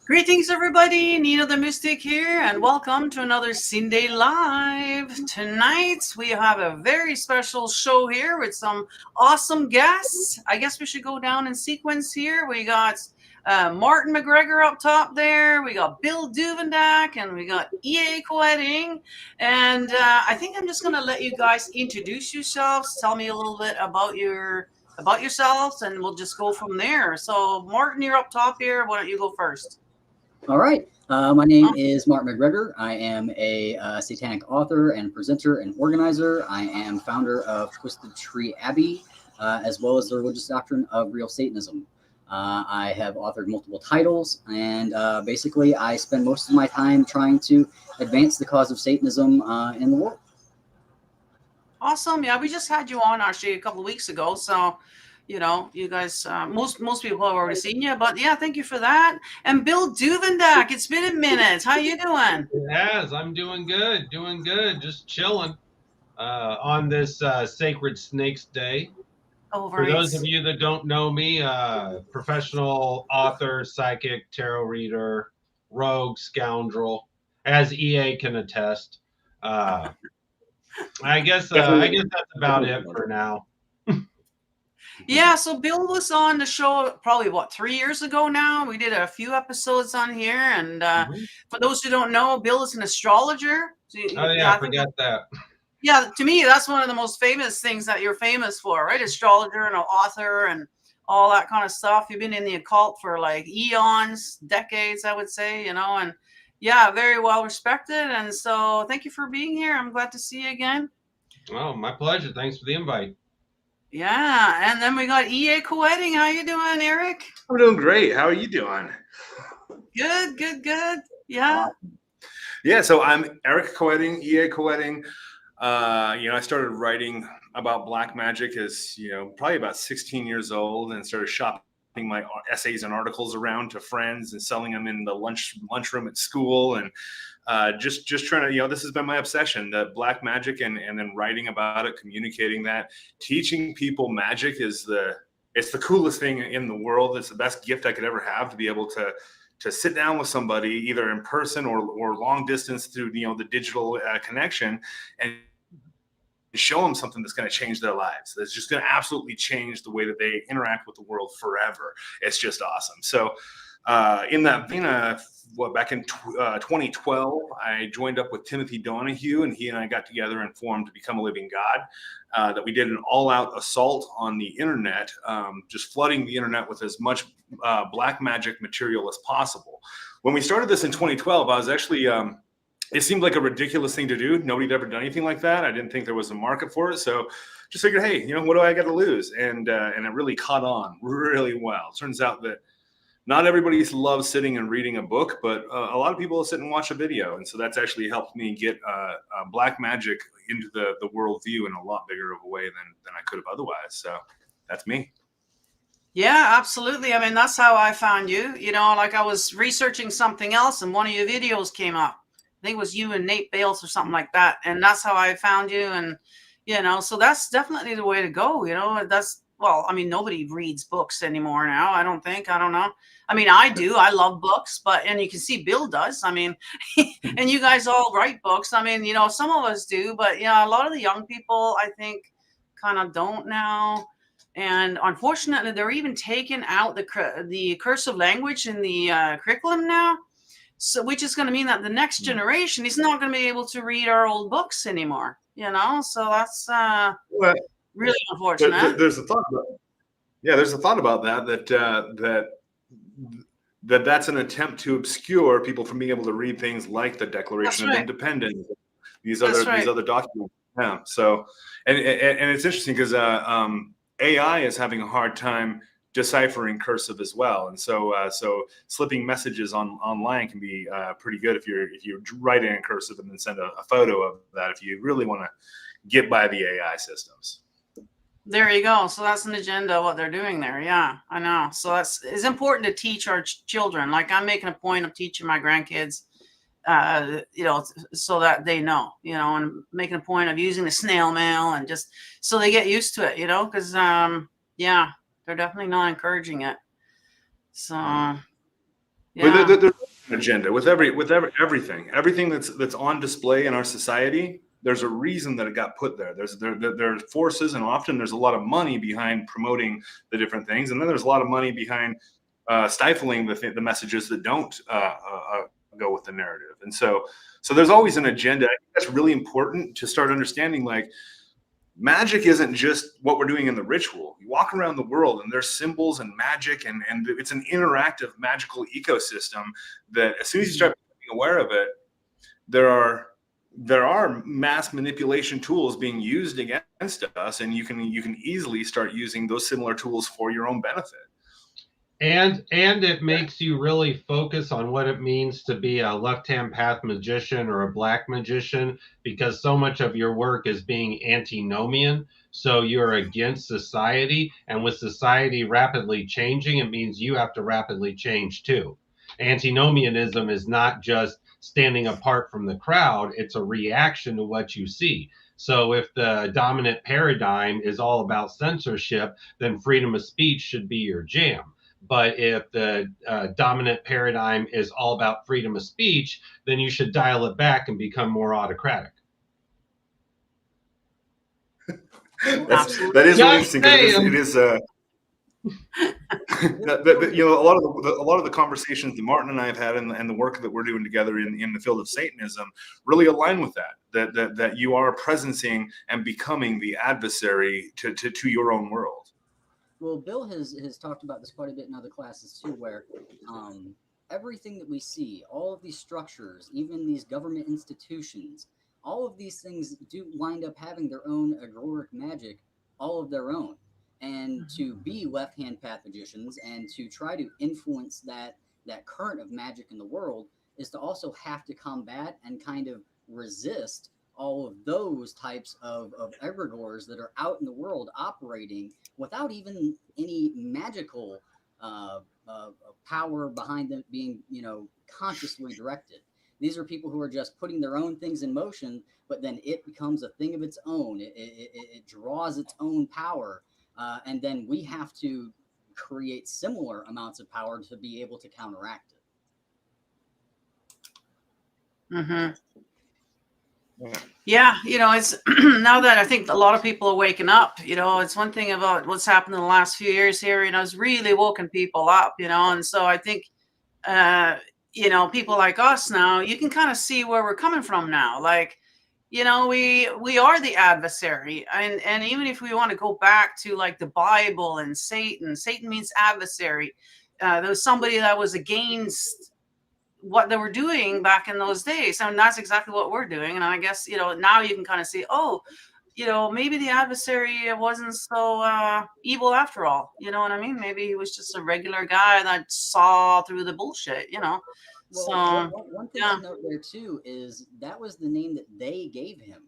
Greetings, everybody. Nina the Mystic here, and welcome to another Scene Day Live. Tonight, we have a very special show here with some awesome guests. I guess we should go down in sequence here. We got Martin Mcgreggor up top there. We got Bill Duvendack, and we got E.A. Koetting. And I think I'm just going to let you guys introduce yourselves. Tell me a little bit about yourselves, and we'll just go from there. So, Martin, you're up top here. Why don't you go first? All right. My name is Martin Mcgreggor. I am a satanic author and presenter and organizer. I am founder of Twisted Tree Abbey, as well as the religious doctrine of real Satanism. I have authored multiple titles, and basically I spend most of my time trying to advance the cause of Satanism in the world. Awesome. Yeah, we just had you on actually a couple of weeks ago. So, you know, you guys, most people have already seen you, but yeah, thank you for that. And Bill Duvendack, it's been a minute. How you doing? It has. I'm doing good. Just chilling on this Sacred Snakes Day. Oh, For those of you that don't know me, professional author, psychic, tarot reader, rogue, scoundrel, as EA can attest. I guess that's about it for now. Yeah, so Bill was on the show probably, 3 years ago now. We did a few episodes on here. And for those who don't know, Bill is an astrologer. I forgot that. Yeah, to me, that's one of the most famous things that you're famous for, right? Astrologer and an author and all that kind of stuff. You've been in the occult for like eons, decades, I would say, and yeah, very well respected. And so thank you for being here. I'm glad to see you again. Oh, my pleasure. Thanks for the invite. Yeah, and then we got E.A. Koetting. How you doing, Eric? I'm doing great. How are you doing? Good. Yeah. Yeah, so I'm Eric Koetting, E.A. Koetting. I started writing about black magic as, probably about 16 years old, and started shopping my essays and articles around to friends and selling them in the lunchroom at school, and just trying to, this has been my obsession, the black magic, and then writing about it, communicating that, teaching people magic it's the coolest thing in the world. It's the best gift I could ever have, to be able to sit down with somebody either in person or long distance through, the digital connection, and show them something that's going to change their lives. That's just going to absolutely change the way that they interact with the world forever. It's just awesome. So in that vein, back in 2012, I joined up with Timothy Donahue, and he and I got together and formed To Become a Living God, that we did an all-out assault on the internet, just flooding the internet with as much black magic material as possible. When we started this in 2012, I was actually... it seemed like a ridiculous thing to do. Nobody'd ever done anything like that. I didn't think there was a market for it. So just figured, hey, what do I got to lose? And it really caught on really well. Turns out that not everybody loves sitting and reading a book, but a lot of people sit and watch a video. And so that's actually helped me get black magic into the worldview in a lot bigger of a way than I could have otherwise. So that's me. Yeah, absolutely. I mean, that's how I found you. Like I was researching something else, and one of your videos came up. I think it was you and Nate Bales or something like that. And that's how I found you. And, so that's definitely the way to go. Nobody reads books anymore now. I don't know. I mean, I do. I love books, and you can see Bill does. I mean, and you guys all write books. I mean, some of us do, but a lot of the young people, I think, kind of don't now. And unfortunately, they're even taking out the cursive language in the curriculum now. So, which is going to mean that the next generation is not going to be able to read our old books anymore, So that's really unfortunate. There's a thought about it. Yeah, there's a thought about that's an attempt to obscure people from being able to read things like the Declaration of Independence, these other documents. Yeah. So, and it's interesting because AI is having a hard time deciphering cursive as well, and so slipping messages online can be pretty good if you're writing in cursive and then send a photo of that if you really want to get by the AI systems. There you go. So that's an agenda what they're doing there. Yeah, I know. So it's important to teach our children. Like I'm making a point of teaching my grandkids, so that they know, and making a point of using the snail mail and just so they get used to it, because they're definitely not encouraging it. So Yeah. There's an agenda with everything that's on display in our society. There's a reason that it got put there. There's forces, and often there's a lot of money behind promoting the different things, and then there's a lot of money behind stifling the messages that don't go with the narrative. And so there's always an agenda. I think that's really important to start understanding. Like, magic isn't just what we're doing in the ritual. You walk around the world and there's symbols and magic, and it's an interactive magical ecosystem that as soon as you start becoming aware of it, there are mass manipulation tools being used against us, and you can easily start using those similar tools for your own benefit. And it makes you really focus on what it means to be a left-hand path magician or a black magician, because so much of your work is being antinomian. So you're against society, and with society rapidly changing, it means you have to rapidly change too. Antinomianism is not just standing apart from the crowd, it's a reaction to what you see. So if the dominant paradigm is all about censorship, then freedom of speech should be your jam. But if the dominant paradigm is all about freedom of speech, then you should dial it back and become more autocratic. That is really interesting, because it is you know, a lot of the conversations that Martin and I have had, and the work that we're doing together in the field of Satanism really align with that you are presencing and becoming the adversary to your own world. Well, Bill has talked about this quite a bit in other classes too, where everything that we see, all of these structures, even these government institutions, all of these things do wind up having their own agoric magic, all of their own. And to be left-hand path magicians and to try to influence that current of magic in the world is to also have to combat and kind of resist all of those types of egregores that are out in the world operating without even any magical power behind them being, consciously directed. These are people who are just putting their own things in motion, but then it becomes a thing of its own. It draws its own power, and then we have to create similar amounts of power to be able to counteract it. Mm-hmm. Yeah, it's now that I think a lot of people are waking up, it's one thing about what's happened in the last few years here, it's really woken people up, and so I think, people like us now, you can kind of see where we're coming from now. Like, we are the adversary. And even if we want to go back to like the Bible and Satan means adversary. There was somebody that was against what they were doing back in those days. And that's exactly what we're doing. And I guess, now you can kind of see, maybe the adversary wasn't so evil after all. You know what I mean? Maybe he was just a regular guy that saw through the bullshit, Well, so one thing to note there too is that was the name that they gave him.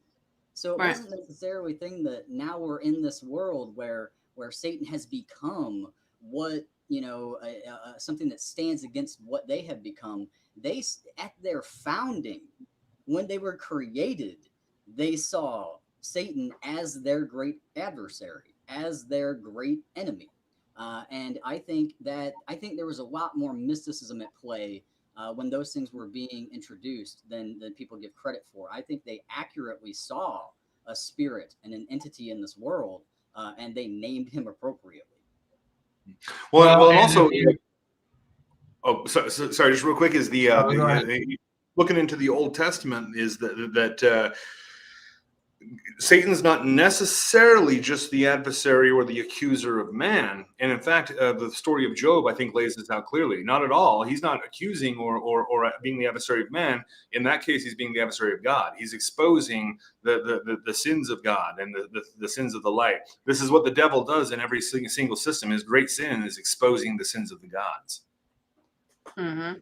So it wasn't necessarily a thing that now we're in this world where Satan has become what, something that stands against what they have become. They, at their founding, when they were created, they saw Satan as their great adversary, as their great enemy. And I think there was a lot more mysticism at play when those things were being introduced than people give credit for. I think they accurately saw a spirit and an entity in this world, and they named him appropriately. Well, also, sorry, just real quick, is looking into the Old Testament is that Satan's not necessarily just the adversary or the accuser of man. And in fact, the story of Job, I think, lays this out clearly. Not at all. He's not accusing or being the adversary of man. In that case, he's being the adversary of God. He's exposing the sins of God and the sins of the light. This is what the devil does in every single system. His great sin is exposing the sins of the gods. Mm-hmm.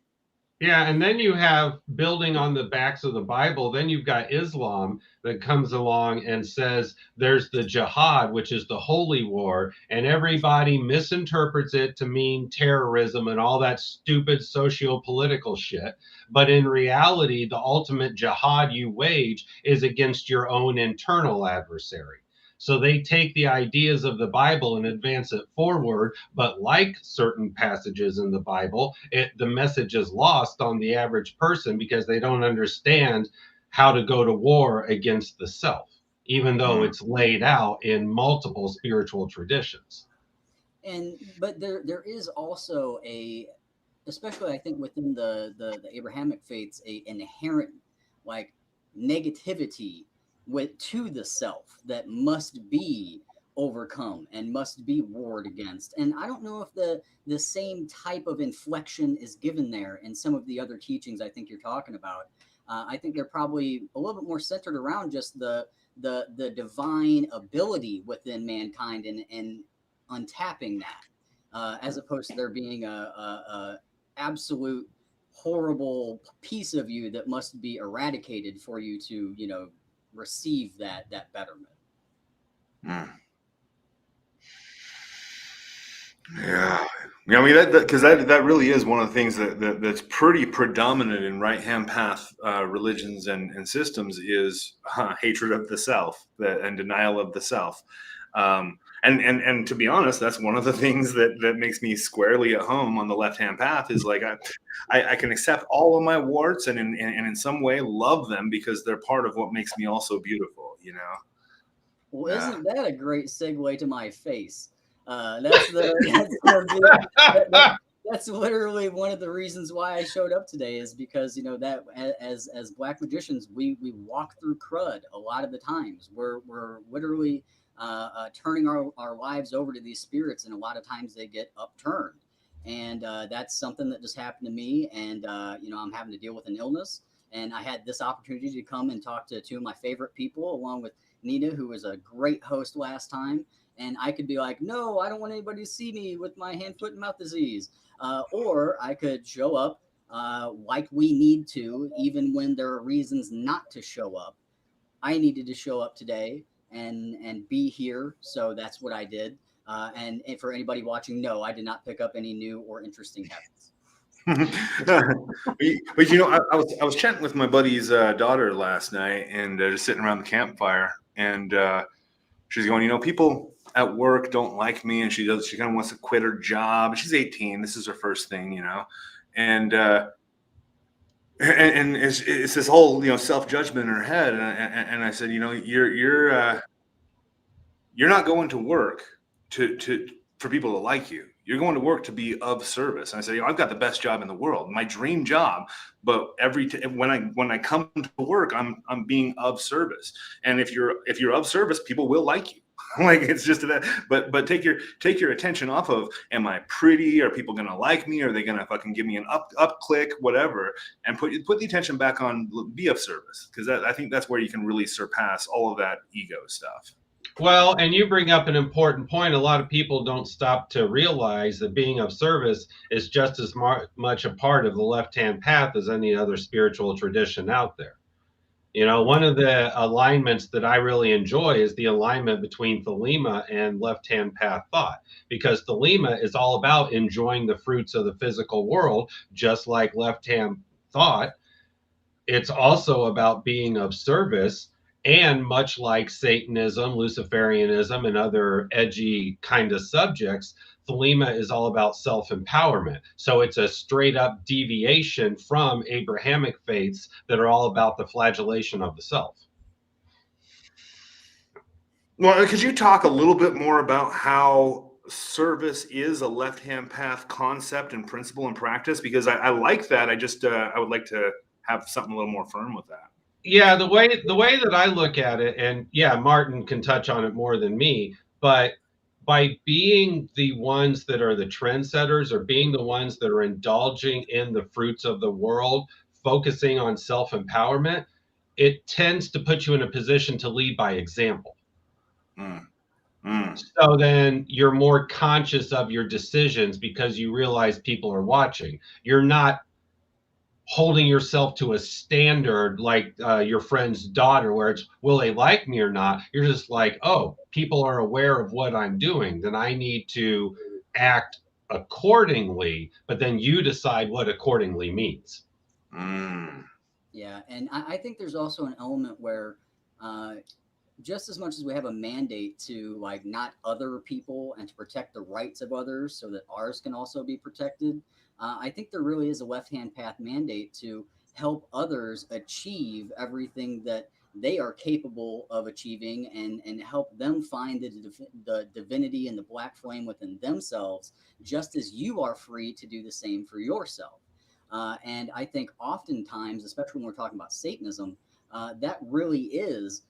Yeah, and then you have, building on the backs of the Bible, then you've got Islam that comes along and says there's the jihad, which is the holy war, and everybody misinterprets it to mean terrorism and all that stupid socio-political shit. But in reality, the ultimate jihad you wage is against your own internal adversary. So they take the ideas of the Bible and advance it forward, but like certain passages in the Bible, the message is lost on the average person because they don't understand how to go to war against the self, even though it's laid out in multiple spiritual traditions. But there is also especially I think within the Abrahamic faiths, an inherent like negativity to the self that must be overcome and must be warred against. And I don't know if the same type of inflection is given there in some of the other teachings I think you're talking about. I think they're probably a little bit more centered around just the divine ability within mankind and untapping that, as opposed to there being a absolute horrible piece of you that must be eradicated for you to receive that betterment. Yeah, I mean that really is one of the things that's pretty predominant in right-hand path religions and systems is hatred of the self and denial of the self. And to be honest, that's one of the things that makes me squarely at home on the left-hand path is like I can accept all of my warts and in some way love them because they're part of what makes me also beautiful, you know. Well, isn't that a great segue to my face? That's literally one of the reasons why I showed up today is because that as black magicians we walk through crud a lot of the times. We're literally turning our lives over to these spirits, and a lot of times they get upturned. And that's something that just happened to me. And I'm having to deal with an illness, and I had this opportunity to come and talk to two of my favorite people, along with Nina, who was a great host last time. And I could be like, no, I don't want anybody to see me with my hand, foot, and mouth disease. Or I could show up like we need to, even when there are reasons not to show up. I needed to show up today and be here. So that's what I did. And for anybody watching, no, I did not pick up any new or interesting habits. But I was chatting with my buddy's daughter last night and just sitting around the campfire, and she's going, people at work don't like me, and she kind of wants to quit her job. She's 18. This is her first thing, and it's this whole self-judgment in her head. And I said, you're not going to work for people to like you. You're going to work to be of service. And I said, I've got the best job in the world, my dream job. But when I come to work, I'm being of service. And if you're of service, people will like you. Like it's just that. But take your attention off of, am I pretty? Are people gonna like me? Are they gonna fucking give me an up click, whatever? And put the attention back on be of service, because I think that's where you can really surpass all of that ego stuff. Well, and you bring up an important point. A lot of people don't stop to realize that being of service is just as much a part of the left-hand path as any other spiritual tradition out there. One of the alignments that I really enjoy is the alignment between Thelema and left-hand path thought, because Thelema is all about enjoying the fruits of the physical world, just like left-hand thought. It's also about being of service. And much like Satanism, Luciferianism, and other edgy kind of subjects, Thelema is all about self-empowerment. So it's a straight up deviation from Abrahamic faiths that are all about the flagellation of the self. Well, could you talk a little bit more about how service is a left-hand path concept and principle and practice? Because I like that. I would like to have something a little more firm with that. Yeah, the way that I look at it, and yeah, Martin can touch on it more than me, but by being the ones that are the trendsetters, or being the ones that are indulging in the fruits of the world, focusing on self-empowerment, it tends to put you in a position to lead by example. So then you're more conscious of your decisions because you realize people are watching. You're not holding yourself to a standard like your friend's daughter, where it's, will they like me or not? You're just like, oh, people are aware of what I'm doing, then I need to act accordingly, but then you decide what accordingly means. Yeah, and I think there's also an element where just as much as we have a mandate to like not other people and to protect the rights of others so that ours can also be protected, I think there really is a left-hand path mandate to help others achieve everything that they are capable of achieving, and help them find the divinity and the black flame within themselves, just as you are free to do the same for yourself. And I think oftentimes, especially when we're talking about Satanism, that really is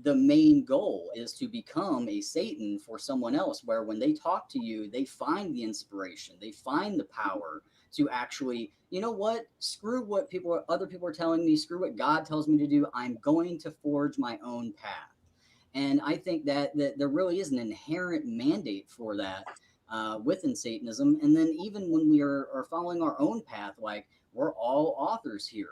the main goal, is to become a Satan for someone else, where when they talk to you, they find the inspiration, they find the power to actually, you know what, screw what other people are telling me, screw what God tells me to do. I'm going to forge my own path. And I think that there really is an inherent mandate for that within Satanism. And then even when we are following our own path, like we're all authors here,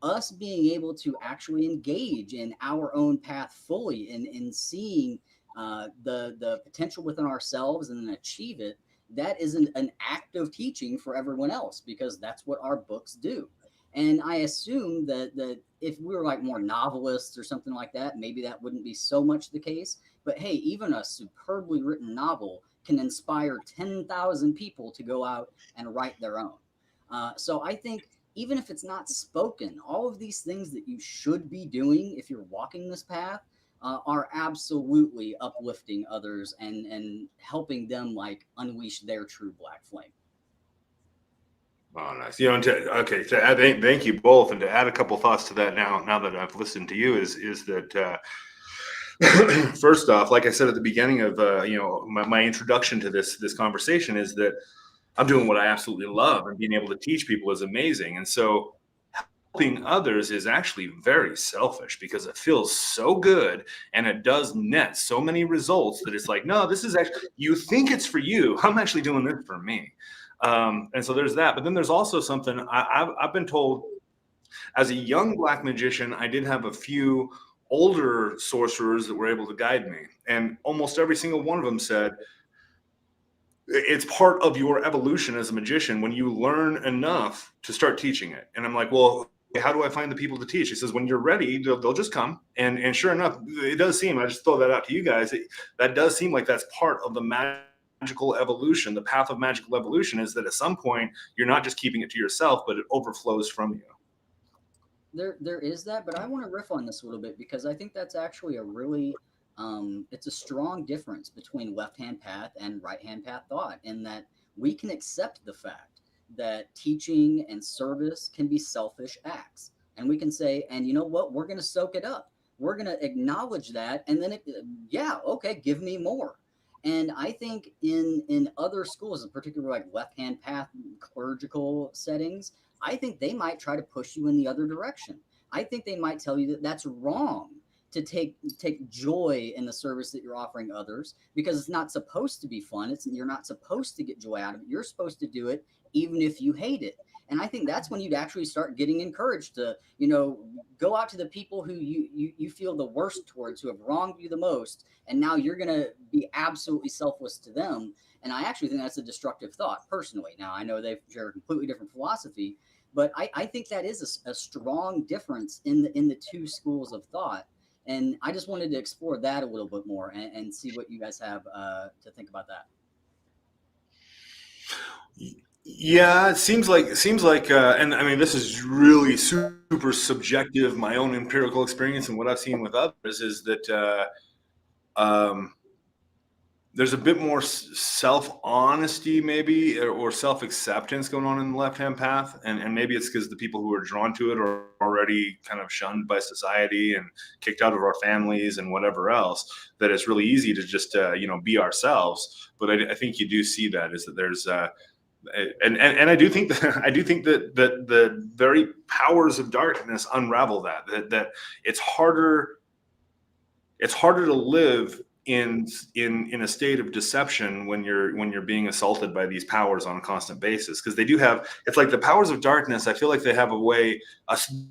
us being able to actually engage in our own path fully, in seeing the potential within ourselves and then achieve it, that is an act of teaching for everyone else, because that's what our books do. And I assume that if we were like more novelists or something like that, maybe that wouldn't be so much the case. But hey, even a superbly written novel can inspire 10,000 people to go out and write their own. So I think even if it's not spoken, all of these things that you should be doing if you're walking this path are absolutely uplifting others and helping them like unleash their true black flame. Oh, nice. You know, okay, to add, thank you both, and to add a couple thoughts to that now that I've listened to you is that first off, like I said at the beginning of my introduction to this conversation, is that I'm doing what I absolutely love, and being able to teach people is amazing. And so helping others is actually very selfish, because it feels so good and it does net so many results that it's like, no, this is actually, you think it's for you. I'm actually doing this for me. And so there's that. But then there's also something I've been told as a young black magician. I did have a few older sorcerers that were able to guide me. And almost every single one of them said, it's part of your evolution as a magician when you learn enough to start teaching it. And I'm like, well, how do I find the people to teach? He says, when you're ready, they'll just come. And sure enough, it does seem, I just throw that out to you guys, that does seem like that's part of the magical evolution. The path of magical evolution is that at some point, you're not just keeping it to yourself, but it overflows from you. There is that, but I want to riff on this a little bit, because I think that's actually a really it's a strong difference between left-hand path and right-hand path thought, in that we can accept the fact that teaching and service can be selfish acts, and we can say, and you know what, we're going to soak it up, we're going to acknowledge that, and then okay, give me more. And I think in other schools, particularly like left-hand path clerical settings, I think they might try to push you in the other direction. I think they might tell you that that's wrong to take joy in the service that you're offering others, because it's not supposed to be fun. You're not supposed to get joy out of it. You're supposed to do it even if you hate it. And I think that's when you'd actually start getting encouraged to, go out to the people who you feel the worst towards, who have wronged you the most, and now you're going to be absolutely selfless to them. And I actually think that's a destructive thought, personally. Now, I know they share a completely different philosophy, but I think that is a strong difference in the two schools of thought. And I just wanted to explore that a little bit more and see what you guys have to think about that. Yeah, it seems like, and I mean, this is really super subjective. My own empirical experience and what I've seen with others is that there's a bit more self-honesty, maybe, or self-acceptance going on in the left-hand path. And maybe it's because the people who are drawn to it are already kind of shunned by society and kicked out of our families and whatever else, that it's really easy to just, be ourselves. But I think you do see that, is that there's, and I do think that the very powers of darkness unravel that it's harder to live in a state of deception when you're being assaulted by these powers on a constant basis, because they do have, it's like the powers of darkness, I feel like they have a way,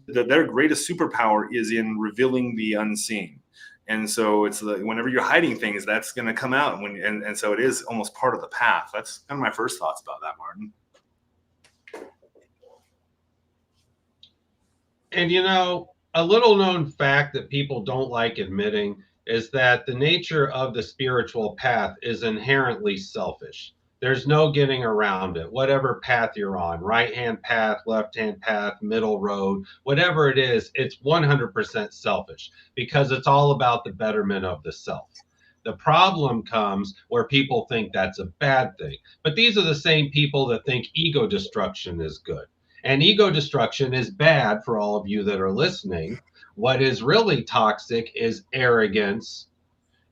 their greatest superpower is in revealing the unseen. And so it's like, whenever you're hiding things, that's going to come out, and so it is almost part of the path. That's kind of my first thoughts about that, Martin. And a little known fact that people don't like admitting is that the nature of the spiritual path is inherently selfish. There's no getting around it. Whatever path you're on, right-hand path, left-hand path, middle road, whatever it is, it's 100% selfish because it's all about the betterment of the self. The problem comes where people think that's a bad thing. But these are the same people that think ego destruction is good. And ego destruction is bad for all of you that are listening. What is really toxic is arrogance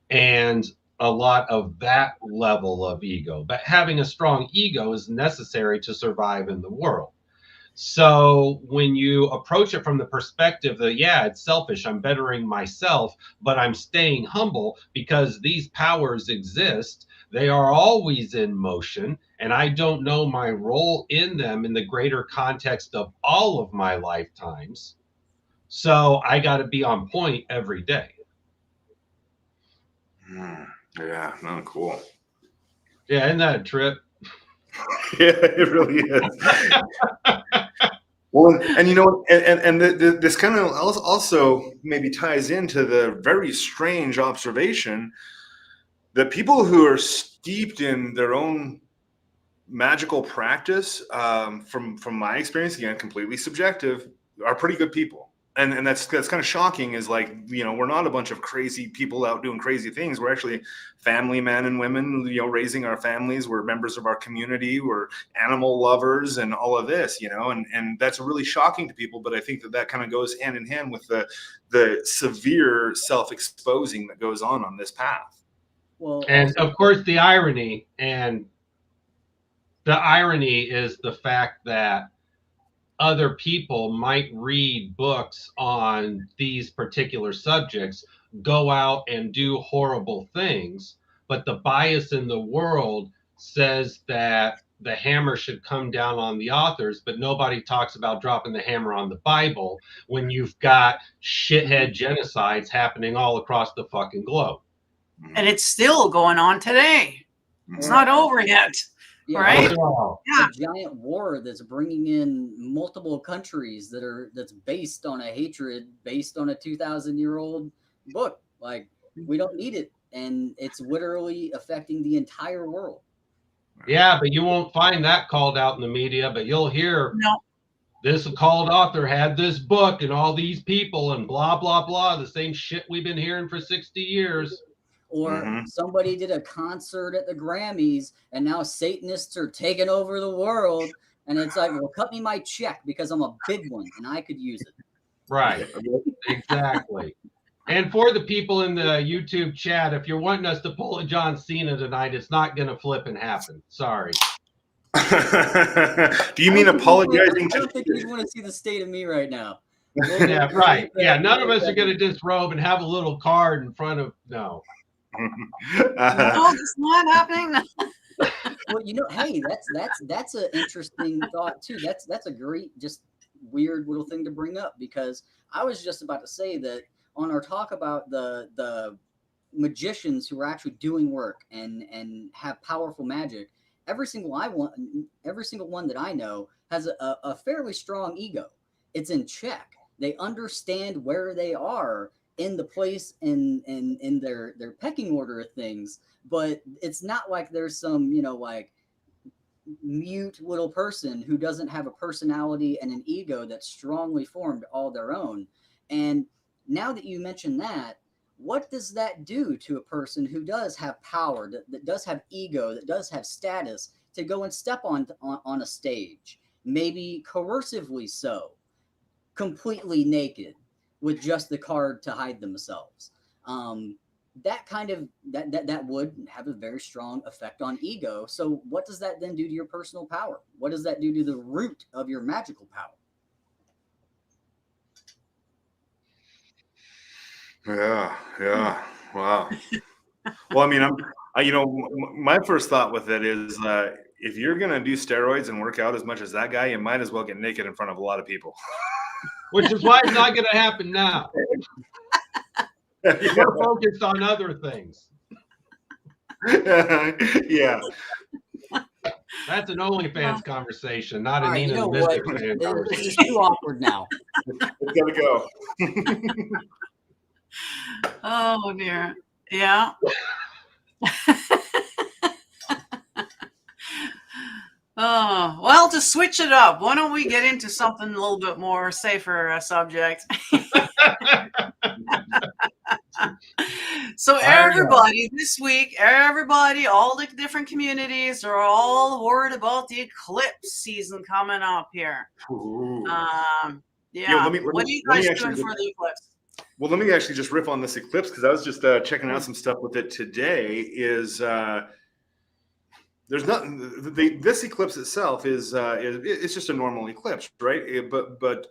and a lot of that level of ego. But having a strong ego is necessary to survive in the world. So when you approach it from the perspective that, yeah, it's selfish, I'm bettering myself, but I'm staying humble because these powers exist. They are always in motion, and I don't know my role in them in the greater context of all of my lifetimes. So I got to be on point every day. Yeah, no, cool. Yeah, isn't that a trip? Yeah, it really is. Well, and you know, and this kind of also maybe ties into the very strange observation that people who are steeped in their own magical practice, from my experience, again, completely subjective, are pretty good people. And that's kind of shocking, is like, you know, we're not a bunch of crazy people out doing crazy things. We're actually family men and women, you know, raising our families. We're members of our community. We're animal lovers and all of this, you know, and that's really shocking to people. But I think that kind of goes hand in hand with the severe self-exposing that goes on this path. Well, And also, of course, the irony is the fact that other people might read books on these particular subjects, go out and do horrible things, but the bias in the world says that the hammer should come down on the authors, but nobody talks about dropping the hammer on the Bible when you've got shithead genocides happening all across the fucking globe. And it's still going on today. It's not over yet. yeah, Right? a giant war that's bringing in multiple countries that's based on a hatred, based on a 2,000-year-old book. Like, we don't need it, and it's literally affecting the entire world. Yeah, but you won't find that called out in the media, but you'll hear this occult author had this book and all these people and blah, blah, blah, the same shit we've been hearing for 60 years. Or somebody did a concert at the Grammys and now Satanists are taking over the world. And it's like, well, cut me my check because I'm a big one and I could use it. Right. Exactly. And for the people in the YouTube chat, if you're wanting us to pull a John Cena tonight, it's not going to flip and happen. Sorry. Do you mean apologizing? I don't think you want to see the state of me right now. Yeah, right. Yeah, none of us are going to disrobe and have a little card in front of, no. No, it's not happening. Well, you know, hey, that's an interesting thought too. That's a great, just weird little thing to bring up, because I was just about to say that on our talk about the magicians who are actually doing work and have powerful magic, every single one that I know has a fairly strong ego. It's in check. They understand where they are in the place in their pecking order of things, but it's not like there's some, you know, like mute little person who doesn't have a personality and an ego that's strongly formed all their own. And now that you mention that, what does that do to a person who does have power, that does have ego, that does have status, to go and step on a stage, maybe coercively so, completely naked, with just the card to hide themselves? That kind of that would have a very strong effect on ego. So what does that then do to your personal power? What does that do to the root of your magical power? Yeah. Wow. Well, I mean, you know, my first thought with it is, if you're gonna do steroids and work out as much as that guy, you might as well get naked in front of a lot of people. Which is why it's not going to happen now. We're focused on other things. Yeah. That's an OnlyFans conversation, not an You Nina know the what? Mystic fan This conversation. is too awkward now. It's gotta go. Oh dear. Yeah. Oh, well, to switch it up, why don't we get into something a little bit more safer subject? So everybody this week, everybody, all the different communities are all worried about the eclipse season coming up here. Ooh. Yeah. Let What are you me guys actually doing for the eclipse? Well, let me actually just riff on this eclipse because I was just checking out some stuff with it today. There's nothing. This eclipse itself is it's just a normal eclipse, right? But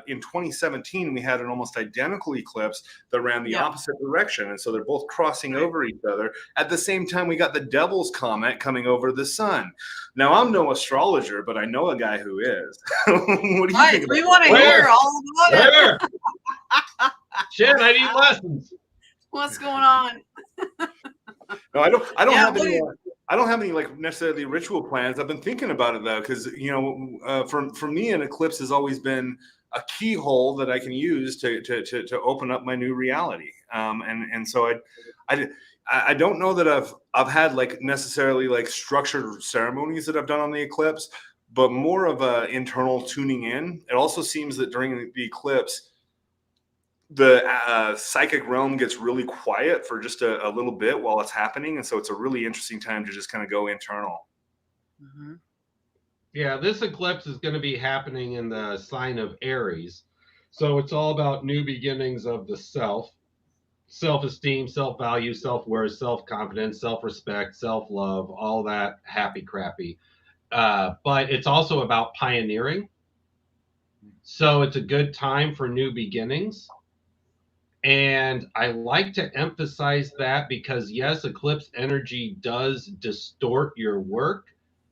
in 2017 we had an almost identical eclipse that ran the opposite direction, and so they're both crossing over each other. At the same time, we got the Devil's Comet coming over the sun. Now I'm no astrologer, but I know a guy who is. What do you think? We want to hear all about it. Shit, I need lessons. What's going on? No, I don't have any. I don't have any like necessarily ritual plans. I've been thinking about it though, because for me, an eclipse has always been a keyhole that I can use to open up my new reality. And so I don't know that I've had like necessarily like structured ceremonies that I've done on the eclipse, but more of a internal tuning in. It also seems that during the eclipse, the psychic realm gets really quiet for just a little bit while it's happening, and so it's a really interesting time to just kind of go internal. Mm-hmm. Yeah, this eclipse is going to be happening in the sign of Aries, so it's all about new beginnings of the self-esteem, self-value, self-worth, self-confidence, self-respect, self-love, all that happy crappy. But it's also about pioneering, so it's a good time for new beginnings. And I like to emphasize that because, yes, eclipse energy does distort your work.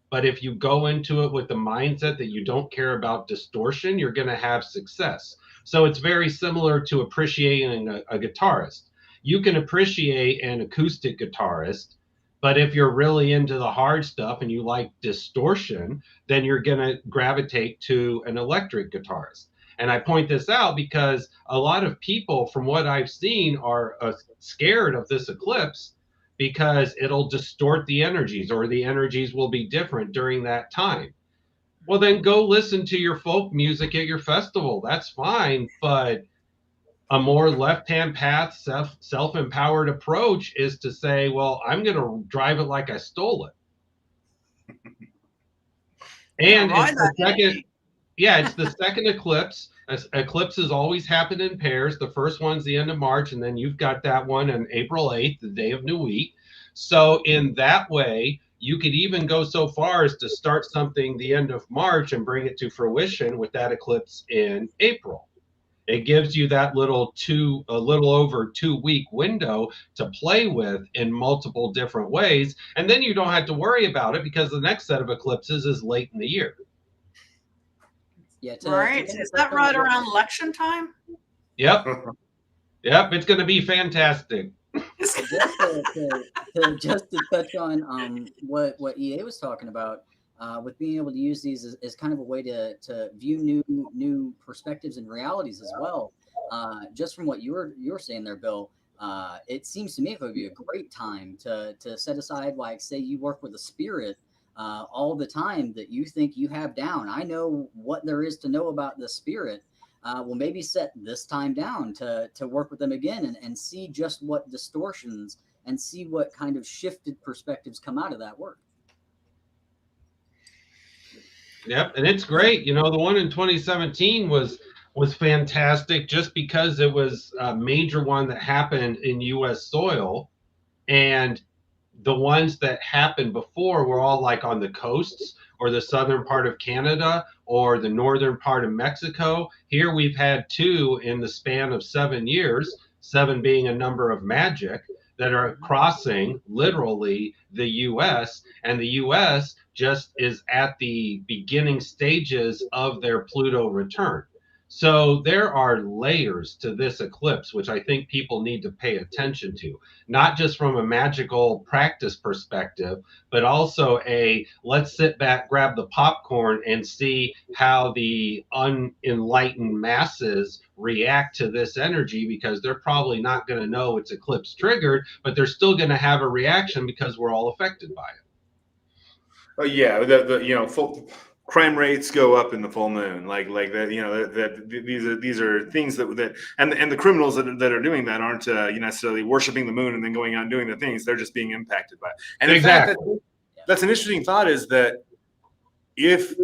But if you go into it with the mindset that you don't care about distortion, you're going to have success. So it's very similar to appreciating a guitarist. You can appreciate an acoustic guitarist, but if you're really into the hard stuff and you like distortion, then you're going to gravitate to an electric guitarist. And I point this out because a lot of people, from what I've seen, are scared of this eclipse because it'll distort the energies, or the energies will be different during that time. Well, then go listen to your folk music at your festival. That's fine. But a more left-hand path, self-empowered approach is to say, well, I'm going to drive it like I stole it. And it's the second. Yeah, it's the second eclipse. Eclipses always happen in pairs. The first one's the end of March, and then you've got that one on April 8th, the day of New Week. So in that way, you could even go so far as to start something the end of March and bring it to fruition with that eclipse in April. It gives you that a little over 2-week window to play with in multiple different ways. And then you don't have to worry about it because the next set of eclipses is late in the year. Yeah, right. Is that right around election time? Yep. Yep. It's going to be fantastic. Just to touch on what EA was talking about, with being able to use these as kind of a way to view new perspectives and realities as well. Just from what you were saying there, Bill, it seems to me it would be a great time to set aside, like, say you work with a spirit. All the time that you think you have down. I know what there is to know about the spirit. Well, maybe set this time down to work with them again and see just what distortions and see what kind of shifted perspectives come out of that work. Yep, and it's great. The one in 2017 was fantastic just because it was a major one that happened in U.S. soil, and the ones that happened before were all like on the coasts or the southern part of Canada or the northern part of Mexico. Here we've had 2 in the span of 7 years, 7 being a number of magic, that are crossing literally the U.S. And the U.S. just is at the beginning stages of their Pluto return. So there are layers to this eclipse, which I think people need to pay attention to, not just from a magical practice perspective, but also let's sit back, grab the popcorn, and see how the unenlightened masses react to this energy, because they're probably not going to know it's eclipse triggered, but they're still going to have a reaction because we're all affected by it. Oh yeah, full crime rates go up in the full moon, like that. These are things that and the criminals that are doing that aren't necessarily worshiping the moon and then going out and doing the things. They're just being impacted by it. And in fact, that's an interesting thought, is that if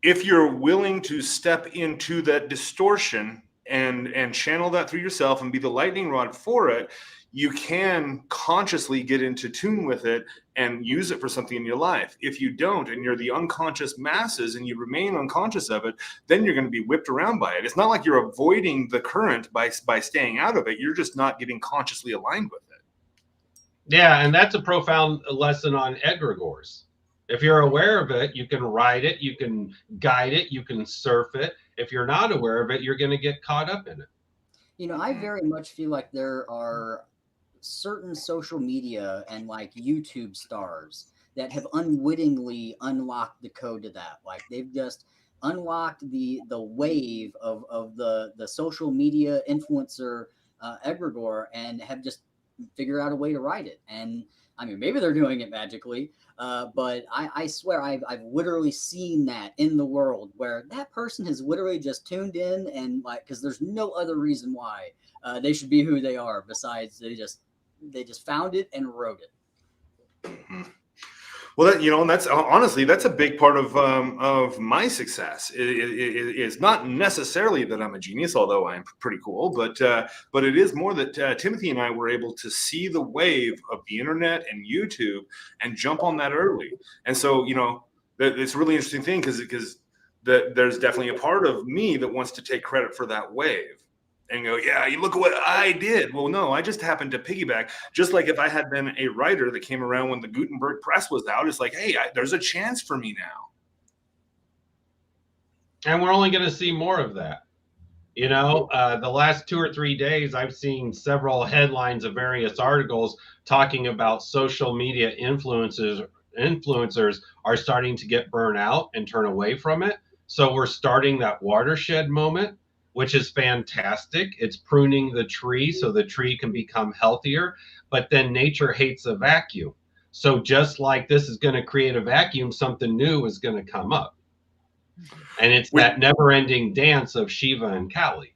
you're willing to step into that distortion and channel that through yourself and be the lightning rod for it, you can consciously get into tune with it and use it for something in your life. If you don't, and you're the unconscious masses and you remain unconscious of it, then you're going to be whipped around by it. It's not like you're avoiding the current by staying out of it. You're just not getting consciously aligned with it. Yeah, and that's a profound lesson on egregores. If you're aware of it, you can ride it, you can guide it, you can surf it. If you're not aware of it, you're going to get caught up in it. You know, I very much feel like there are certain social media and like YouTube stars that have unwittingly unlocked the code to that. Like they've just unlocked the wave of the social media influencer egregore and have just figured out a way to ride it. And I mean, maybe they're doing it magically, but I swear I've literally seen that in the world where that person has literally just tuned in and like, because there's no other reason why they should be who they are besides they just found it and wrote it. Well, and that's honestly, that's a big part of my success. It's not necessarily that I'm a genius, although I'm pretty cool, but it is more that Timothy and I were able to see the wave of the internet and YouTube and jump on that early. And so, it's a really interesting thing because there's definitely a part of me that wants to take credit for that wave. And go, yeah, you look at what I did. Well, no, I just happened to piggyback. Just like if I had been a writer that came around when the Gutenberg press was out, it's like, hey, there's a chance for me now. And we're only going to see more of that. The last 2 or 3 days, I've seen several headlines of various articles talking about social media influencers are starting to get burnt out and turn away from it. So we're starting that watershed moment, which is fantastic. It's pruning the tree so the tree can become healthier, but then nature hates a vacuum. So just like this is going to create a vacuum, something new is going to come up. And it's that never-ending dance of Shiva and Kali.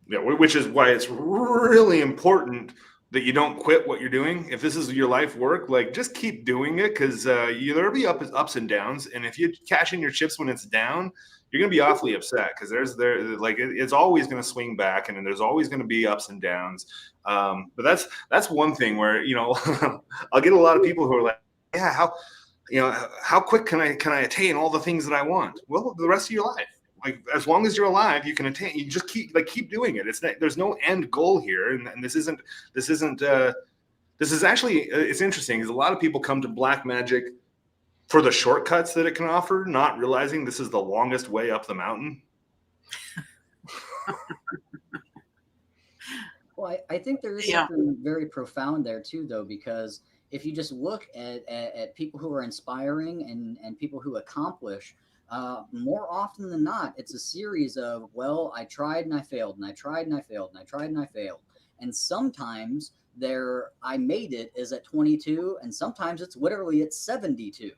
Yeah, which is why it's really important that you don't quit what you're doing. If this is your life work, like just keep doing it, because there'll be ups and downs. And if you cash in your chips when it's down, you're going to be awfully upset, because it's always going to swing back, and then there's always going to be ups and downs. But that's one thing where, I'll get a lot of people who are like, yeah, how quick can I attain all the things that I want? Well, the rest of your life, like as long as you're alive, you can attain. You just keep doing it. There's no end goal here, and this is actually, it's interesting because a lot of people come to black magic for the shortcuts that it can offer, not realizing this is the longest way up the mountain. Well, I think there is something very profound there too, though, because if you just look at people who are inspiring and people who accomplish, more often than not, it's a series of, well, I tried and I failed, and I tried and I failed, and I tried and I failed. And sometimes I made it is at 22, and sometimes it's literally at 72.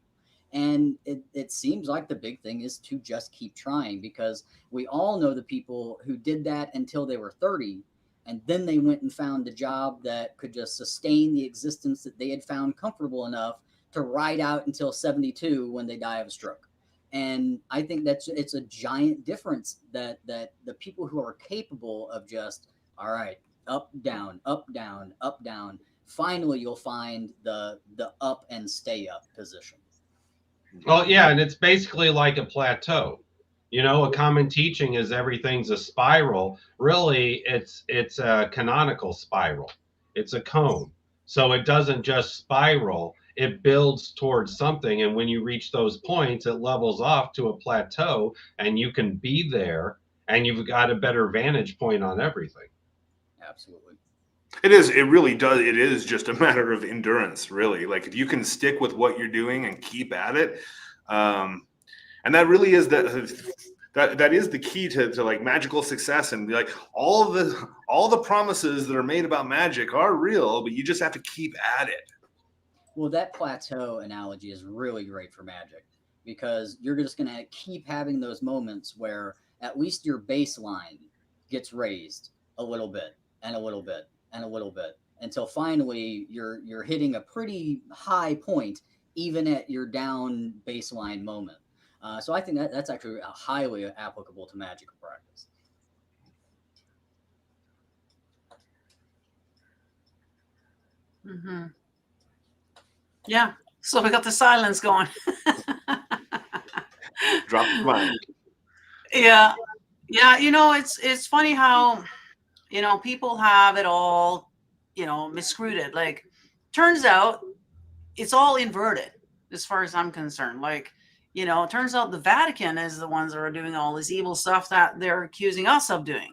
And it seems like the big thing is to just keep trying, because we all know the people who did that until they were 30, and then they went and found a job that could just sustain the existence that they had found comfortable enough to ride out until 72 when they die of a stroke. And I think it's a giant difference that the people who are capable of just, all right, up, down, up, down, up, down, finally you'll find the up and stay up position. Well, yeah, and it's basically like a plateau. A common teaching is everything's a spiral. Really, it's a canonical spiral. It's a cone. So it doesn't just spiral, it builds towards something. And when you reach those points, it levels off to a plateau, and you can be there and you've got a better vantage point on everything. Absolutely. It is. It really does. It is just a matter of endurance, really. Like if you can stick with what you're doing and keep at it, and that really is that is the key to like magical success. And like all the promises that are made about magic are real, but you just have to keep at it. Well, that plateau analogy is really great for magic, because you're just going to keep having those moments where at least your baseline gets raised a little bit and a little bit and a little bit until finally you're hitting a pretty high point even at your down baseline moment. So I think that's actually highly applicable to magical practice. Mm-hmm. Yeah. So we got the silence going. Drop the mic. Yeah. Yeah. It's funny how, people have it all, miscrewed. Like, turns out it's all inverted as far as I'm concerned. Like, it turns out the Vatican is the ones that are doing all this evil stuff that they're accusing us of doing.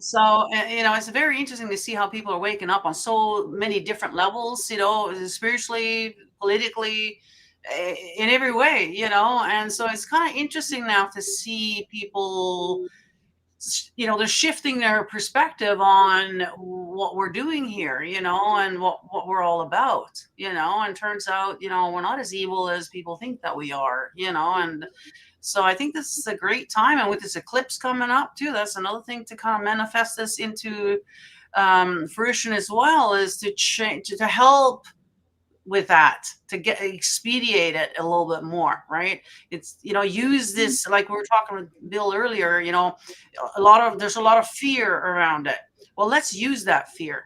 So it's very interesting to see how people are waking up on so many different levels, spiritually, politically, in every way, and so it's kind of interesting now to see people, they're shifting their perspective on what we're doing here, and what we're all about, and turns out, we're not as evil as people think that we are, and so I think this is a great time. And with this eclipse coming up too, that's another thing to kind of manifest this into fruition as well, is to change, to help with that, to expedite it a little bit more, right? It's, use this, like we were talking with Bill earlier, there's a lot of fear around it. Well, let's use that fear.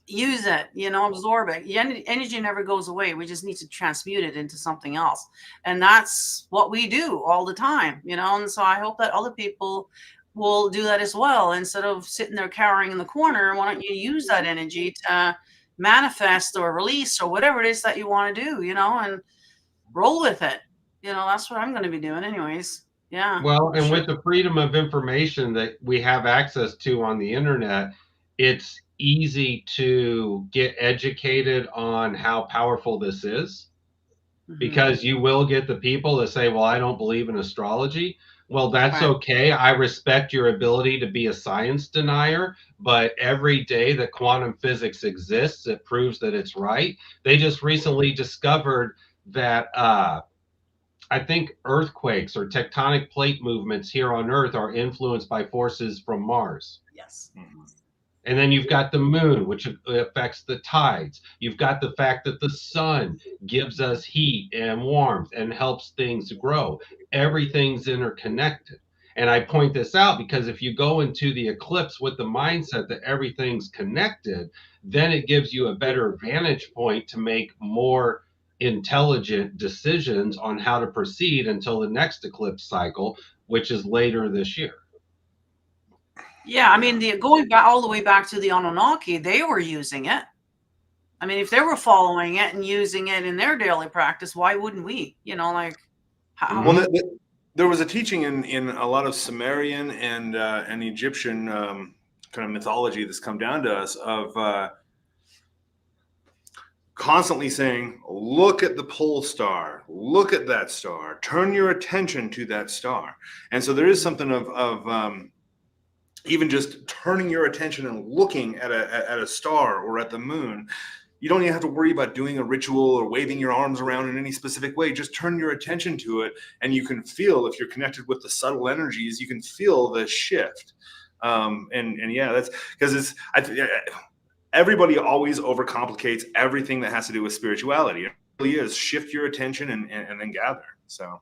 Use it, absorb it. Energy never goes away. We just need to transmute it into something else. And that's what we do all the time, and so I hope that other people will do that as well. Instead of sitting there cowering in the corner, why don't you use that energy to manifest or release or whatever it is that you want to do, and roll with it. That's what I'm going to be doing anyways. Yeah. Well, and with the freedom of information that we have access to on the internet, it's easy to get educated on how powerful this is, because you will get the people that say, well, I don't believe in astrology. Well, that's Right. okay. I respect your ability to be a science denier, but every day that quantum physics exists, it proves that it's right. They just recently discovered that I think earthquakes or tectonic plate movements here on Earth are influenced by forces from Mars. Yes. And then you've got the moon, which affects the tides. You've got the fact that the sun gives us heat and warmth and helps things grow. Everything's interconnected. And I point this out because if you go into the eclipse with the mindset that everything's connected, then it gives you a better vantage point to make more intelligent decisions on how to proceed until the next eclipse cycle, which is later this year. Yeah, I mean, going back all the way back to the Anunnaki, they were using it. I mean, if they were following it and using it in their daily practice, why wouldn't we? Well, there was a teaching in a lot of Sumerian and Egyptian kind of mythology that's come down to us of constantly saying, look at the pole star, look at that star, turn your attention to that star. And so there is something of even just turning your attention and looking at a star or at the moon. You don't even have to worry about doing a ritual or waving your arms around in any specific way. Just turn your attention to it, and you can feel, if you're connected with the subtle energies, you can feel the shift. And yeah, that's because everybody always overcomplicates everything that has to do with spirituality. It really is shift your attention and then gather. So,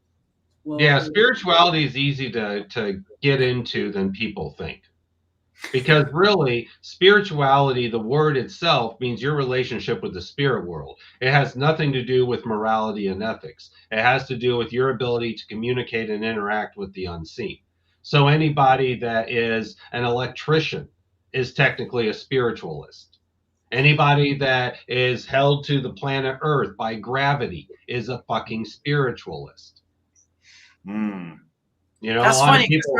Well, yeah, spirituality is easy to get into than people think. Because really, spirituality, the word itself, means your relationship with the spirit world. It has nothing to do with morality and ethics. It has to do with your ability to communicate and interact with the unseen. So anybody that is an electrician is technically a spiritualist. Anybody that is held to the planet Earth by gravity is a fucking spiritualist. You know, That's a lot funny. of people.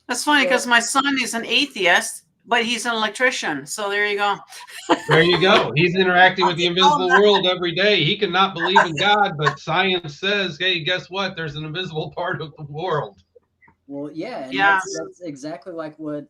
That's funny because my son is an atheist, but he's an electrician. So there you go. There you go. He's interacting with the invisible that. world every day. He cannot believe in God, but science says, hey, guess what? There's an invisible part of the world. Well, yeah, and Yeah. that's exactly like what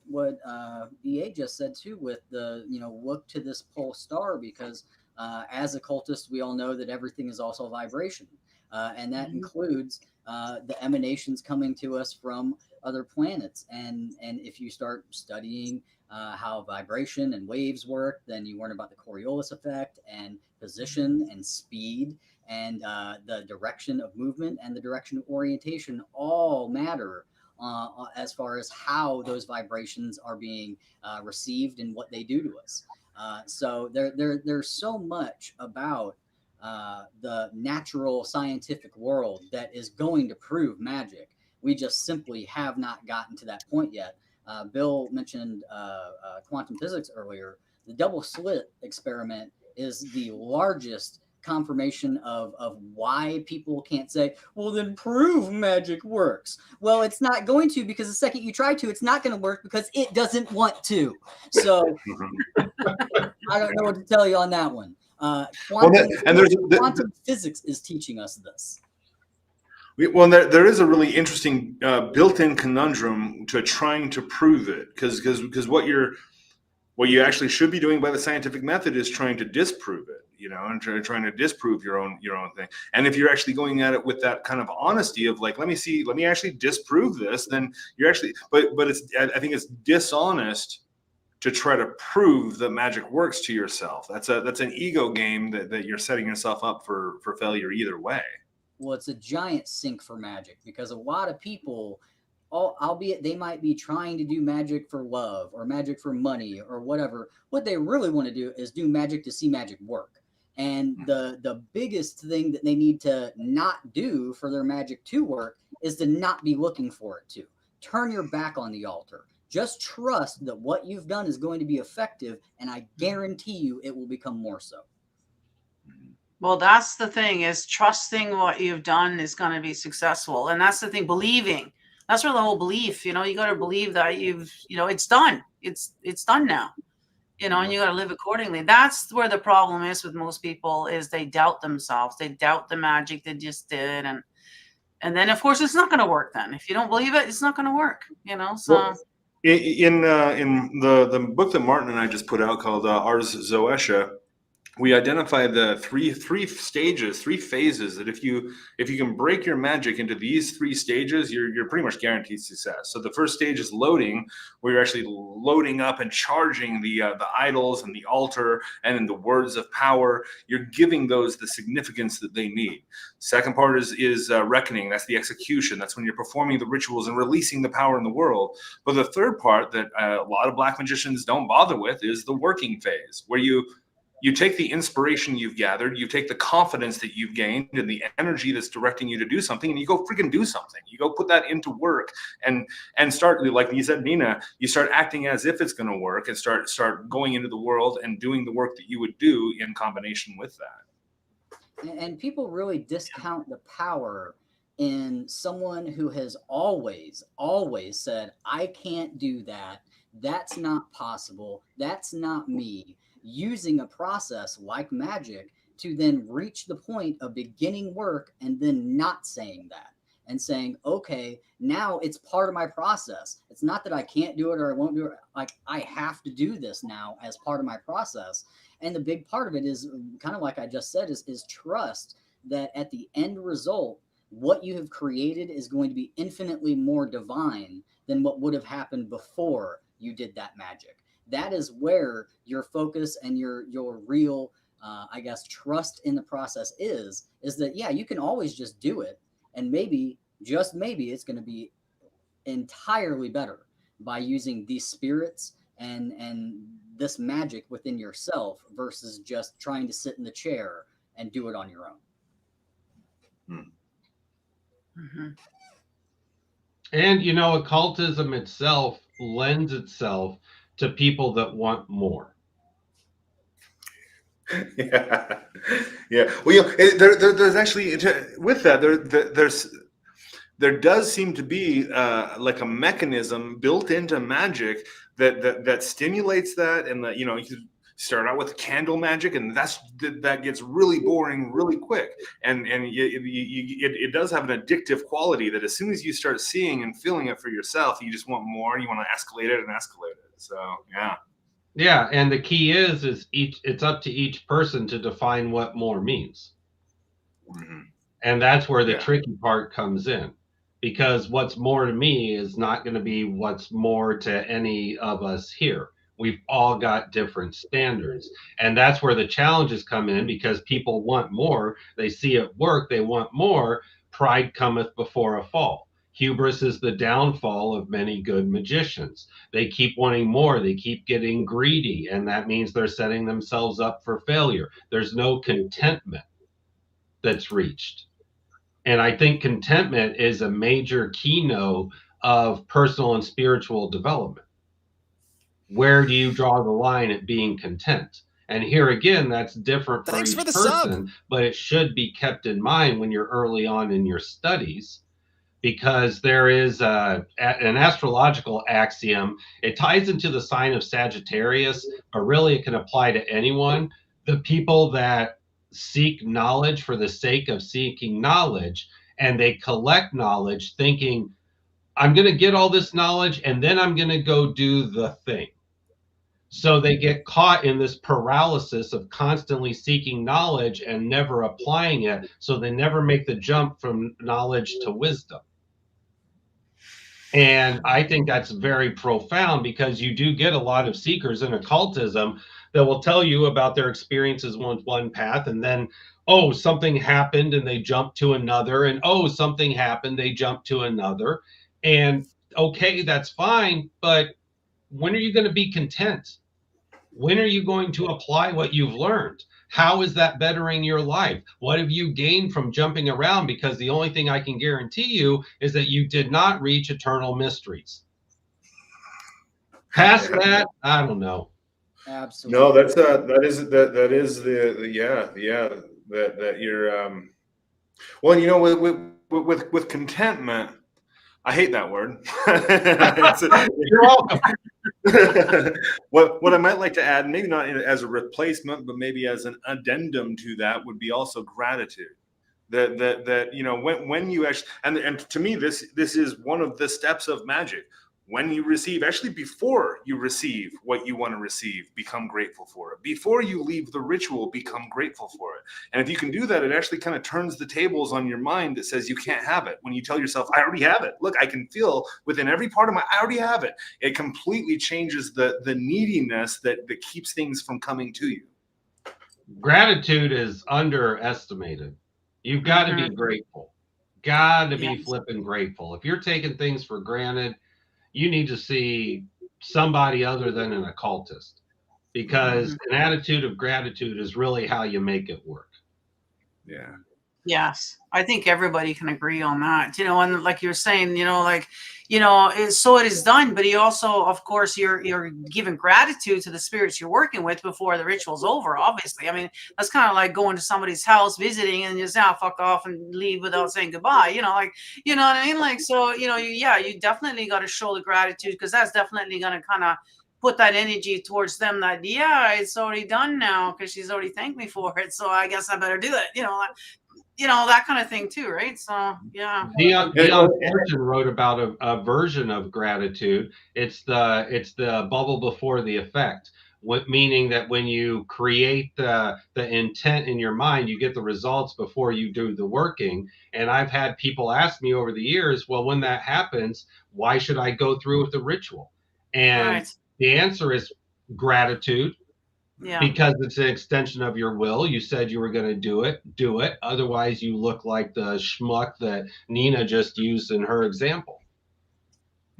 EA just said too, with the look to this pole star, because as occultists we all know that everything is also vibration, and that includes the emanations coming to us from other planets. And if you start studying how vibration and waves work, then you learn about the Coriolis effect and position and speed and the direction of movement and the direction of orientation all matter as far as how those vibrations are being received and what they do to us. So there's so much about the natural scientific world that is going to prove magic. We just simply have not gotten to that point yet. Bill mentioned quantum physics earlier. The double slit experiment is the largest confirmation of why people can't say, well, then prove magic works. Well, it's not going to, because the second you try to, it's not going to work because it doesn't want to. So I don't know what to tell you on that one. Quantum physics is teaching us this. Well, there is a really interesting built-in conundrum to trying to prove it, because what you actually should be doing by the scientific method is trying to disprove it, and trying to disprove your own thing. And if you're actually going at it with that kind of honesty of like, let me actually disprove this, then you're actually, but I think it's dishonest to try to prove that magic works to yourself. That's an ego game that you're setting yourself up for failure either way. Well, it's a giant sink for magic, because a lot of people, albeit they might be trying to do magic for love or magic for money or whatever, what they really want to do is do magic to see magic work. And the biggest thing that they need to not do for their magic to work is to not be looking for it to. Turn your back on the altar. Just trust that what you've done is going to be effective, and I guarantee you it will become more so. Well, that's the thing, is trusting what you've done is going to be successful. And that's the thing, believing. That's where the whole belief, you got to believe that it's done. It's done now, and you got to live accordingly. That's where the problem is with most people, is they doubt themselves. They doubt the magic they just did. And then, of course, it's not going to work then. If you don't believe it, it's not going to work, so. Well, in the book that Martin and I just put out called Ars Zoetia, we identify the three stages, three phases, that if you can break your magic into these three stages, you're pretty much guaranteed success. So the first stage is loading, where you're actually loading up and charging the idols and the altar and in the words of power. You're giving those the significance that they need. Second part is reckoning. That's the execution. That's when you're performing the rituals and releasing the power in the world. But the third part that a lot of black magicians don't bother with is the working phase, where you take the inspiration you've gathered, you take the confidence that you've gained and the energy that's directing you to do something, and you go freaking do something. You go put that into work and start, like you said, Nina, you start acting as if it's going to work, and start going into the world and doing the work that you would do in combination with that. And people really discount the power in someone who has always said, I can't do that. That's not possible. That's not me. Using a process like magic to then reach the point of beginning work and then not saying that, and saying, okay, now it's part of my process. It's not that I can't do it or I won't do it. Like, I have to do this now as part of my process. And the big part of it is kind of like I just said, is trust that at the end result, what you have created is going to be infinitely more divine than what would have happened before you did that magic. That is where your focus and your real, I guess, trust in the process is that, yeah, you can always just do it. And maybe, just maybe, it's going to be entirely better by using these spirits and this magic within yourself versus just trying to sit in the chair and do it on your own. Mm-hmm. And, occultism itself lends itself to people that want more. Yeah. Well, there's actually, with that, there does seem to be like a mechanism built into magic that stimulates that, and that, you know, you start out with candle magic, and that gets really boring really quick, and it does have an addictive quality that as soon as you start seeing and feeling it for yourself, you just want more, and you want to escalate it and escalate it. So yeah. Yeah, and the key is it's up to each person to define what more means. Mm-hmm. And that's where the tricky part comes in, because what's more to me is not going to be what's more to any of us here. We've all got different standards. And that's where the challenges come in, because people want more. They see it work. They want more. Pride cometh before a fall. Hubris is the downfall of many good magicians. They keep wanting more. They keep getting greedy. And that means they're setting themselves up for failure. There's no contentment that's reached. And I think contentment is a major keynote of personal and spiritual development. Where do you draw the line at being content? And here again, that's different for each person, but it should be kept in mind when you're early on in your studies, because there is an astrological axiom. It ties into the sign of Sagittarius, but really it can apply to anyone. The people that seek knowledge for the sake of seeking knowledge, and they collect knowledge thinking, I'm going to get all this knowledge and then I'm going to go do the thing. So they get caught in this paralysis of constantly seeking knowledge and never applying it. So they never make the jump from knowledge to wisdom. And I think that's very profound, because you do get a lot of seekers in occultism that will tell you about their experiences with one path, and then, oh, something happened and they jump to another, and oh, something happened, they jump to another. And okay, that's fine, but when are you going to be content? When are you going to apply what you've learned? How is that bettering your life? What have you gained from jumping around? Because the only thing I can guarantee you is that you did not reach eternal mysteries. Past that, I don't know. Absolutely. No, that is that you're well, you know, with contentment, I hate that word. You're welcome. What I might like to add, maybe not as a replacement, but maybe as an addendum to that, would be also gratitude. That you know, when you actually, and to me, this is one of the steps of magic. When you receive, actually before you receive what you want to receive, become grateful for it. Before you leave the ritual, become grateful for it. And if you can do that, it actually kind of turns the tables on your mind that says you can't have it. When you tell yourself, I already have it. Look, I can feel within every part of I already have it. It completely changes the neediness that keeps things from coming to you. Gratitude is underestimated. You've got to be grateful. Got to be flipping grateful. If you're taking things for granted, you need to see somebody other than an occultist, because an attitude of gratitude is really how you make it work. Yeah. Yes, I think everybody can agree on that. You know, and like you're saying, you know, like, you know, so it is done. But you also, of course, you're giving gratitude to the spirits you're working with before the ritual's over. Obviously, I mean, that's kind of like going to somebody's house, visiting, and just fuck off and leave without saying goodbye. You know, like, you know what I mean? Like, so, you know, you definitely got to show the gratitude, because that's definitely going to kind of put that energy towards them, that it's already done now because she's already thanked me for it, so I guess I better do it. You know, that kind of thing too, right? So yeah. Dion Fortune wrote about a version of gratitude. It's the bubble before the effect. Meaning that when you create the intent in your mind, you get the results before you do the working. And I've had people ask me over the years, well, when that happens, why should I go through with the ritual? And the answer is gratitude. Yeah. Because it's an extension of your will. You said you were going to do it. Otherwise, you look like the schmuck that Nina just used in her example.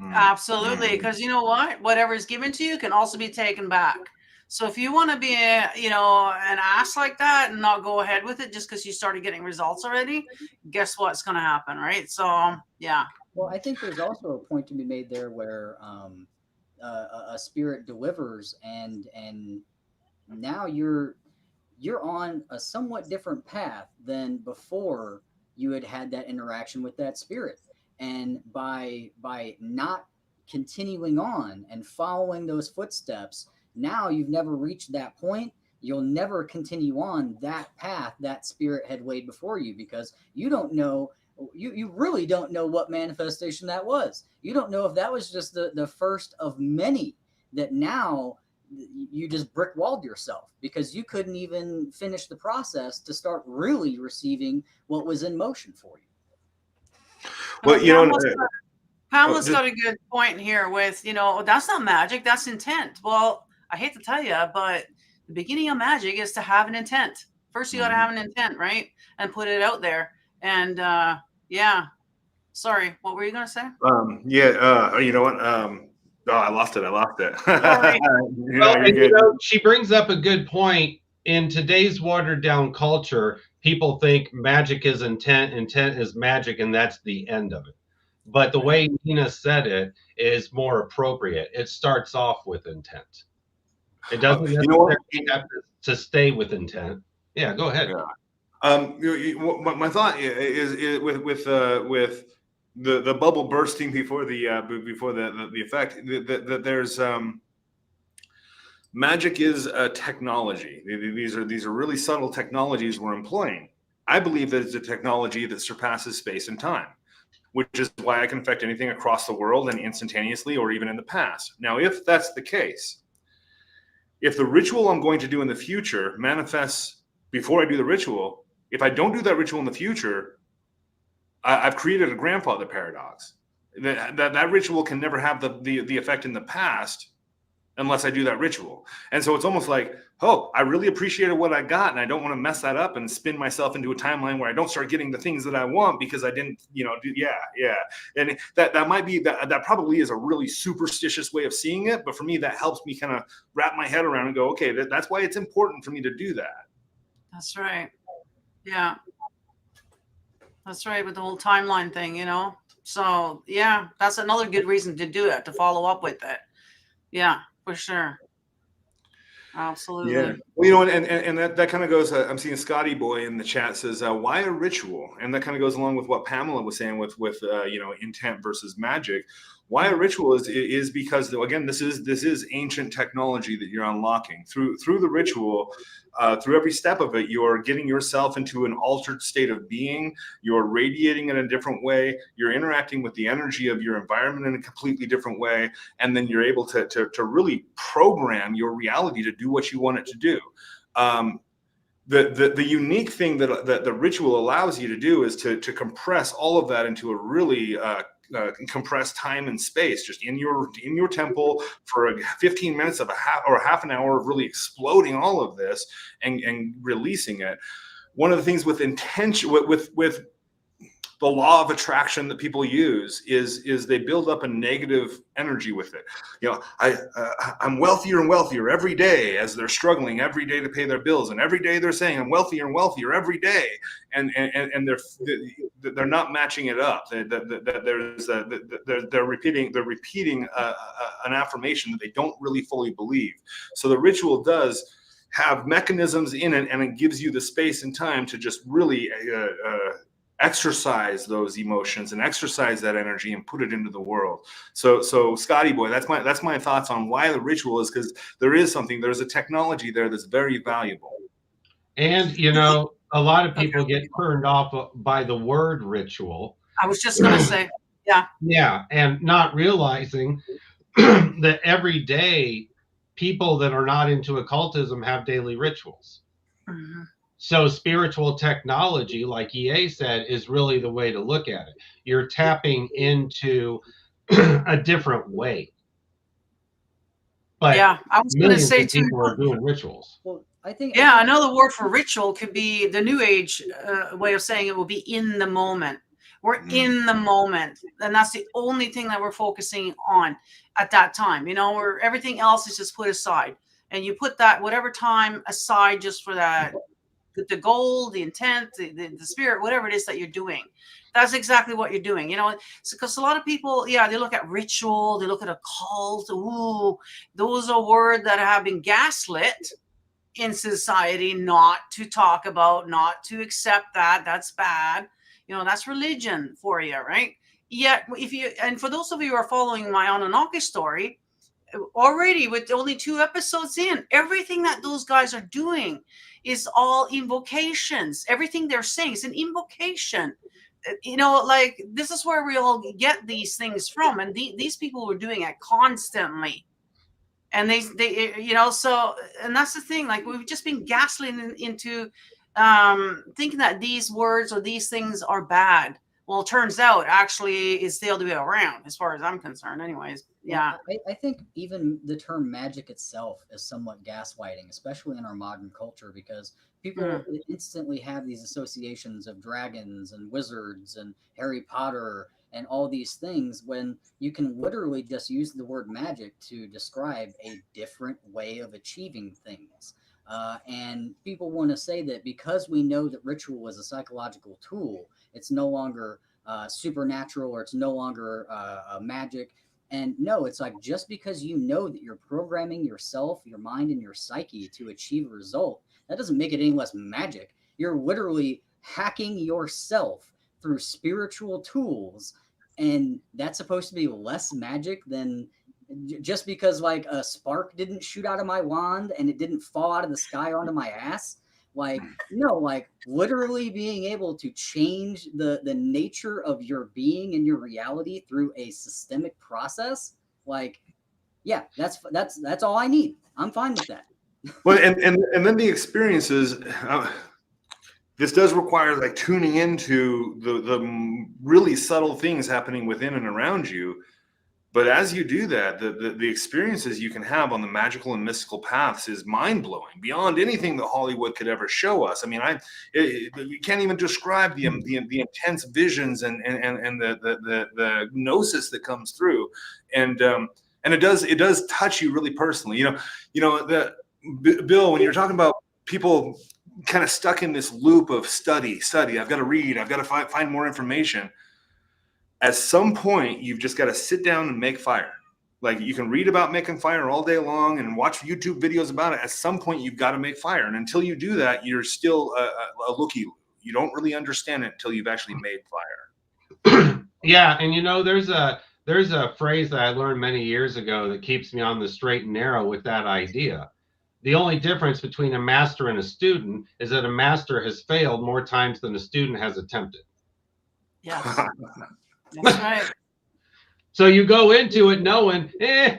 Absolutely. Because you know what? Whatever is given to you can also be taken back. So if you want to be, you know, an ass like that and not go ahead with it just because you started getting results already, guess what's going to happen, right? So, yeah. Well, I think there's also a point to be made there where a spirit delivers, and now you're on a somewhat different path than before you had that interaction with that spirit. And by not continuing on and following those footsteps, now you've never reached that point. You'll never continue on that path that spirit had laid before you, because you don't know, you really don't know what manifestation that was. You don't know if that was just the first of many that now you just brick walled yourself, because you couldn't even finish the process to start really receiving what was in motion for you. Well, Pamela's got a good point here with, that's not magic, that's intent. Well, I hate to tell you, but the beginning of magic is to have an intent. First, you got to have an intent, right? And put it out there. And yeah, sorry, what were you going to say? You know what? Oh, I lost it. Sorry. She brings up a good point. In today's watered down culture, people think magic is intent is magic, and that's the end of it. But the way Nina said it is more appropriate. It starts off with intent. It doesn't necessarily have to stay with intent. Yeah, go ahead. Yeah. My thought is with the bubble bursting before the effect, that there's magic is a technology. These are really subtle technologies we're employing. I believe that it's a technology that surpasses space and time, which is why I can affect anything across the world and instantaneously, or even in the past. Now, if that's the case, if the ritual I'm going to do in the future manifests before I do the ritual, if I don't do that ritual in the future, I've created a grandfather paradox. That ritual can never have the effect in the past unless I do that ritual. And so it's almost like, oh, I really appreciated what I got, and I don't want to mess that up and spin myself into a timeline where I don't start getting the things that I want because I didn't, And that might be, that probably is a really superstitious way of seeing it. But for me, that helps me kind of wrap my head around and go, okay, that's why it's important for me to do that. That's right. Yeah. That's right, with the whole timeline thing, So, yeah, that's another good reason to do it, to follow up with it. Yeah, for sure. Absolutely. Yeah. Well, and that kind of goes, I'm seeing Scotty Boy in the chat says, why a ritual? And that kind of goes along with what Pamela was saying with intent versus magic. Why a ritual is because, again, this is ancient technology that you're unlocking through the ritual. Through every step of it, you're getting yourself into an altered state of being. You're radiating in a different way. You're interacting with the energy of your environment in a completely different way. And then you're able to really program your reality to do what you want it to do. The unique thing that the ritual allows you to do is to compress all of that into a really compressed time and space, just in your temple for 15 minutes of half an hour of really exploding all of this and releasing it. One of the things with intention, with the law of attraction that people use is they build up a negative energy with it. I'm wealthier and wealthier every day as they're struggling every day to pay their bills, and every day they're saying I'm wealthier and wealthier every day, and they're not matching it up. They're repeating an affirmation that they don't really fully believe. So the ritual does have mechanisms in it, and it gives you the space and time to just really exercise those emotions and exercise that energy and put it into the world. So Scotty Boy, that's my thoughts on why the ritual is, because there's a technology there that's very valuable. And a lot of people get turned off by the word ritual. I was just going to say, yeah. Yeah, and not realizing that every day people that are not into occultism have daily rituals. Mm-hmm. So spiritual technology, like EA said, is really the way to look at it. You're tapping into a different way. But yeah, I was going to say too, people are doing rituals. Well, I think I know the word for ritual could be the New Age way of saying it will be in the moment. We're in the moment, and that's the only thing that we're focusing on at that time. Where everything else is just put aside, and you put that whatever time aside just for that. The goal, the intent, the spirit, whatever it is that you're doing. That's exactly what you're doing. Because a lot of people, they look at ritual, they look at occult. Ooh, those are words that have been gaslit in society not to talk about, not to accept that. That's bad. That's religion for you, right? yet if you, and for those of you who are following my Anunnaki story, already with only 2 episodes in, everything that those guys are doing is all invocations. Everything they're saying is an invocation. You know, like, this is where we all get these things from, and these people were doing it constantly. And they you know, so, and that's the thing, like, we've just been gaslighting into thinking that these words or these things are bad. Well, it turns out actually it's the other way around, as far as I'm concerned, anyways. Yeah. Well, I think even the term magic itself is somewhat gaslighting, especially in our modern culture, because people instantly have these associations of dragons and wizards and Harry Potter and all these things, when you can literally just use the word magic to describe a different way of achieving things. And people want to say that because we know that ritual is a psychological tool, it's no longer supernatural, or it's no longer magic. And no, it's like, just because you know that you're programming yourself, your mind, and your psyche to achieve a result, that doesn't make it any less magic. You're literally hacking yourself through spiritual tools, and that's supposed to be less magic than just because, like, a spark didn't shoot out of my wand and it didn't fall out of the sky onto my ass. Like, no, like, literally being able to change the nature of your being and your reality through a systemic process. Like, yeah, that's all I need. I'm fine with that. Well, and then the experiences, this does require, like, tuning into the really subtle things happening within and around you. But as you do that, the experiences you can have on the magical and mystical paths is mind-blowing, beyond anything that Hollywood could ever show us. I mean, you can't even describe the intense visions and the gnosis that comes through, and it does touch you really personally. Bill, when you're talking about people kind of stuck in this loop of study, I've got to read, I've got to find more information. At some point, you've just got to sit down and make fire. Like, you can read about making fire all day long and watch YouTube videos about it. At some point, you've got to make fire. And until you do that, you're still a looky-loo. You don't really understand it until you've actually made fire. Yeah, and there's a phrase that I learned many years ago that keeps me on the straight and narrow with that idea. The only difference between a master and a student is that a master has failed more times than a student has attempted. Yes. That's right. So you go into it knowing,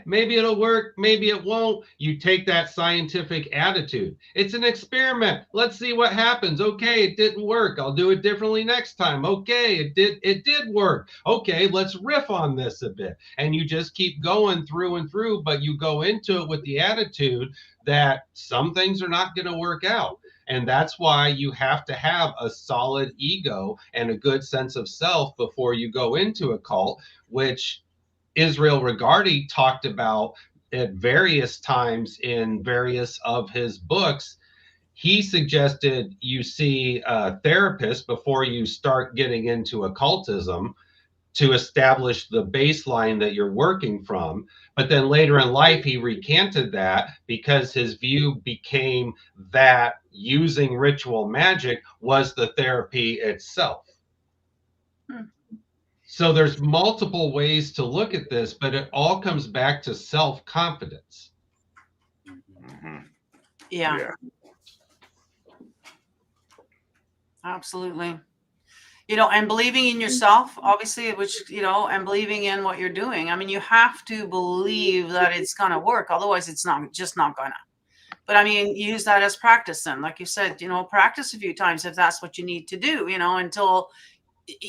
maybe it'll work, maybe it won't. You take that scientific attitude. It's an experiment. Let's see what happens. Okay, it didn't work. I'll do it differently next time. Okay, it did work. Okay, let's riff on this a bit. And you just keep going through and through, but you go into it with the attitude that some things are not going to work out. And that's why you have to have a solid ego and a good sense of self before you go into a cult, which Israel Regardie talked about at various times in various of his books. He suggested you see a therapist before you start getting into occultism to establish the baseline that you're working from. But then later in life, he recanted that because his view became that using ritual magic was the therapy itself. So there's multiple ways to look at this, but it all comes back to self-confidence. Yeah. Absolutely. And believing in yourself, obviously, which, and believing in what you're doing. I mean, you have to believe that it's going to work. Otherwise, it's not going to. But I mean, use that as practice then. Like you said, practice a few times if that's what you need to do, until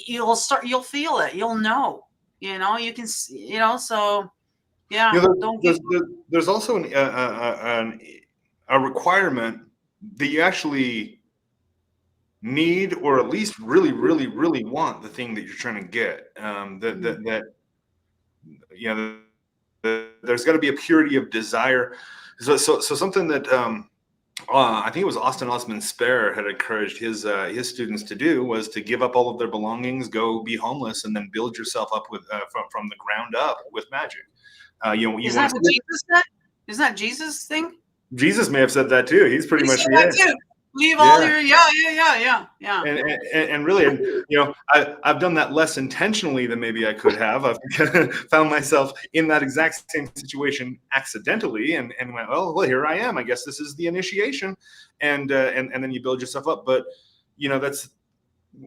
you'll feel it. You'll know, you can, so yeah. There's also a requirement that you actually need, or at least really, really, really want the thing that you're trying to get. There's got to be a purity of desire. So something that I think it was Austin Osman Spare had encouraged his students to do was to give up all of their belongings, go be homeless, and then build yourself up with from the ground up with magic. Is that what Jesus said? Is that Jesus' thing? Jesus may have said that too. He's pretty much that too. Leave all your yeah. And really, I've done that less intentionally than maybe I could have. I've found myself in that exact same situation accidentally, and went, well, here I am. I guess this is the initiation, and then you build yourself up. But that's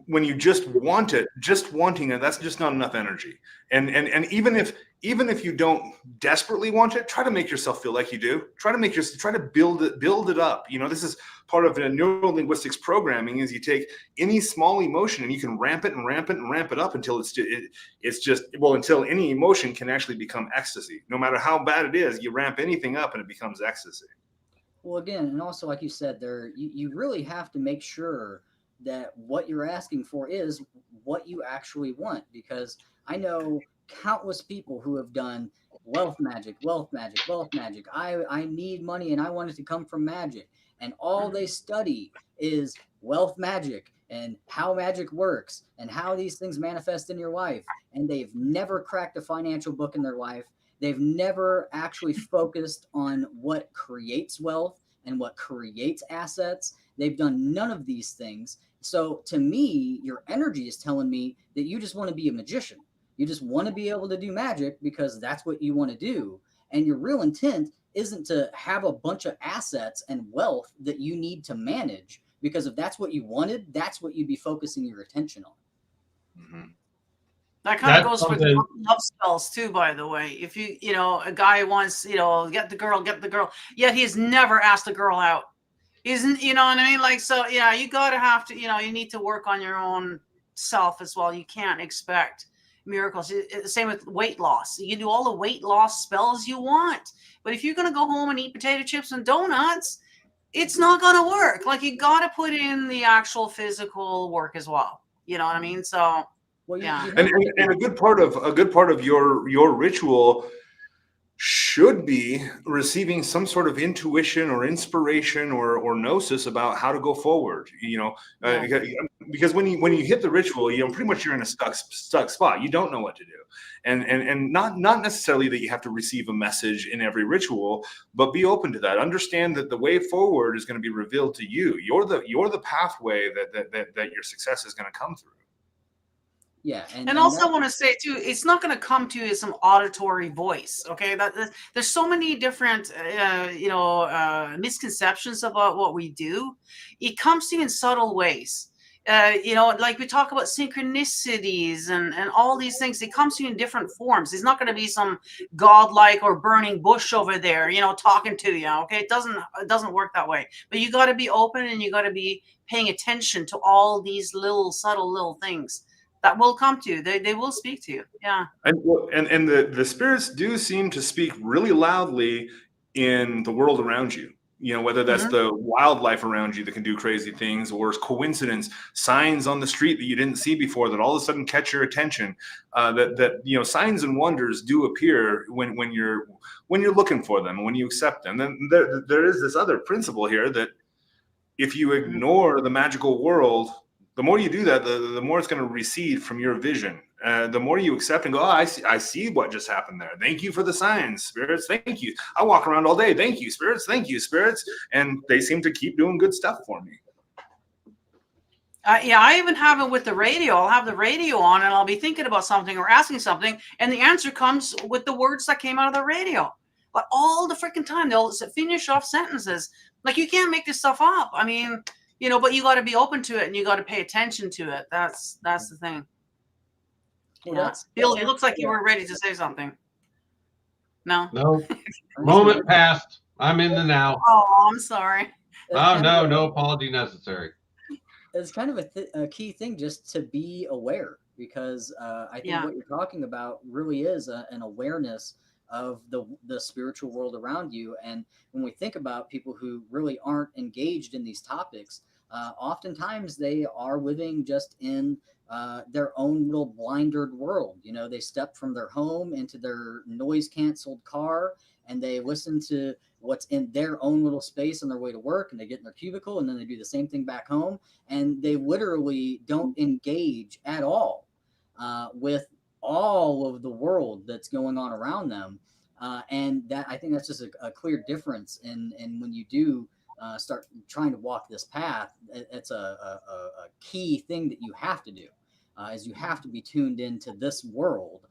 when you just want it, just wanting it, that's just not enough energy. And even if you don't desperately want it, try to make yourself feel like you do. Try to build it up. This is part of the neurolinguistics programming, is you take any small emotion and you can ramp it and ramp it and ramp it up until until any emotion can actually become ecstasy. No matter how bad it is, you ramp anything up and it becomes ecstasy. Well, again, and also like you said, you really have to make sure that what you're asking for is what you actually want, because I know countless people who have done wealth magic. I need money and I want it to come from magic. And all they study is wealth magic and how magic works and how these things manifest in your life. And they've never cracked a financial book in their life. They've never actually focused on what creates wealth and what creates assets. They've done none of these things. So to me, your energy is telling me that you just want to be a magician. You just want to be able to do magic because that's what you want to do. And your real intent isn't to have a bunch of assets and wealth that you need to manage, because if that's what you wanted, that's what you'd be focusing your attention on. Mm-hmm. That kind of goes with love spells too, by the way. If a guy wants, get the girl, yet he's never asked the girl out. Isn't, you know what I mean? Like, so, yeah, you have to, you need to work on your own self as well. You can't expect miracles. Same with weight loss. You can do all the weight loss spells you want, but if you're going to go home and eat potato chips and donuts, it's not going to work. Like, you got to put in the actual physical work as well. You know what I mean? So, well, yeah. And a good part of your ritual should be receiving some sort of intuition or inspiration or gnosis about how to go forward. Because when you hit the ritual, pretty much you're in a stuck spot. You don't know what to do, and not necessarily that you have to receive a message in every ritual, but be open to that. Understand that the way forward is going to be revealed to you. You're the pathway that your success is going to come through. Yeah, and also I want to say too, it's not going to come to you as some auditory voice. Okay, there's so many different misconceptions about what we do. It comes to you in subtle ways. Like we talk about synchronicities and all these things. It comes to you in different forms. It's not going to be some godlike or burning bush over there, talking to you. Okay, it doesn't work that way. But you got to be open and you got to be paying attention to all these little subtle little things that will come to you. They will speak to you. Yeah. And the spirits do seem to speak really loudly in the world around you. Whether that's the wildlife around you that can do crazy things, or coincidence, signs on the street that you didn't see before that all of a sudden catch your attention. That signs and wonders do appear when you're looking for them and when you accept them. Then there is this other principle here that if you ignore the magical world, the more you do that, the more it's going to recede from your vision. The more you accept and go, I see what just happened there. Thank you for the signs, spirits. Thank you. I walk around all day. Thank you, spirits. Thank you, spirits. And they seem to keep doing good stuff for me. I even have it with the radio. I'll have the radio on and I'll be thinking about something or asking something, and the answer comes with the words that came out of the radio. But all the freaking time, they'll finish off sentences. Like, you can't make this stuff up. I mean, but you got to be open to it and you got to pay attention to it. That's the thing. Well, Bill, it looks like you were ready to say something. No. Moment passed. I'm in the now. Oh, I'm sorry. Oh, no apology necessary. It's kind of a key thing just to be aware, because I think what you're talking about really is an awareness of the spiritual world around you. And when we think about people who really aren't engaged in these topics, oftentimes they are living just in their own little blindered world. They step from their home into their noise canceled car and they listen to what's in their own little space on their way to work, and they get in their cubicle and then they do the same thing back home, and they literally don't engage at all with all of the world that's going on around them. And that, I think that's just a clear difference in when you do start trying to walk this path, it's a key thing that you have to do, is you have to be tuned into this world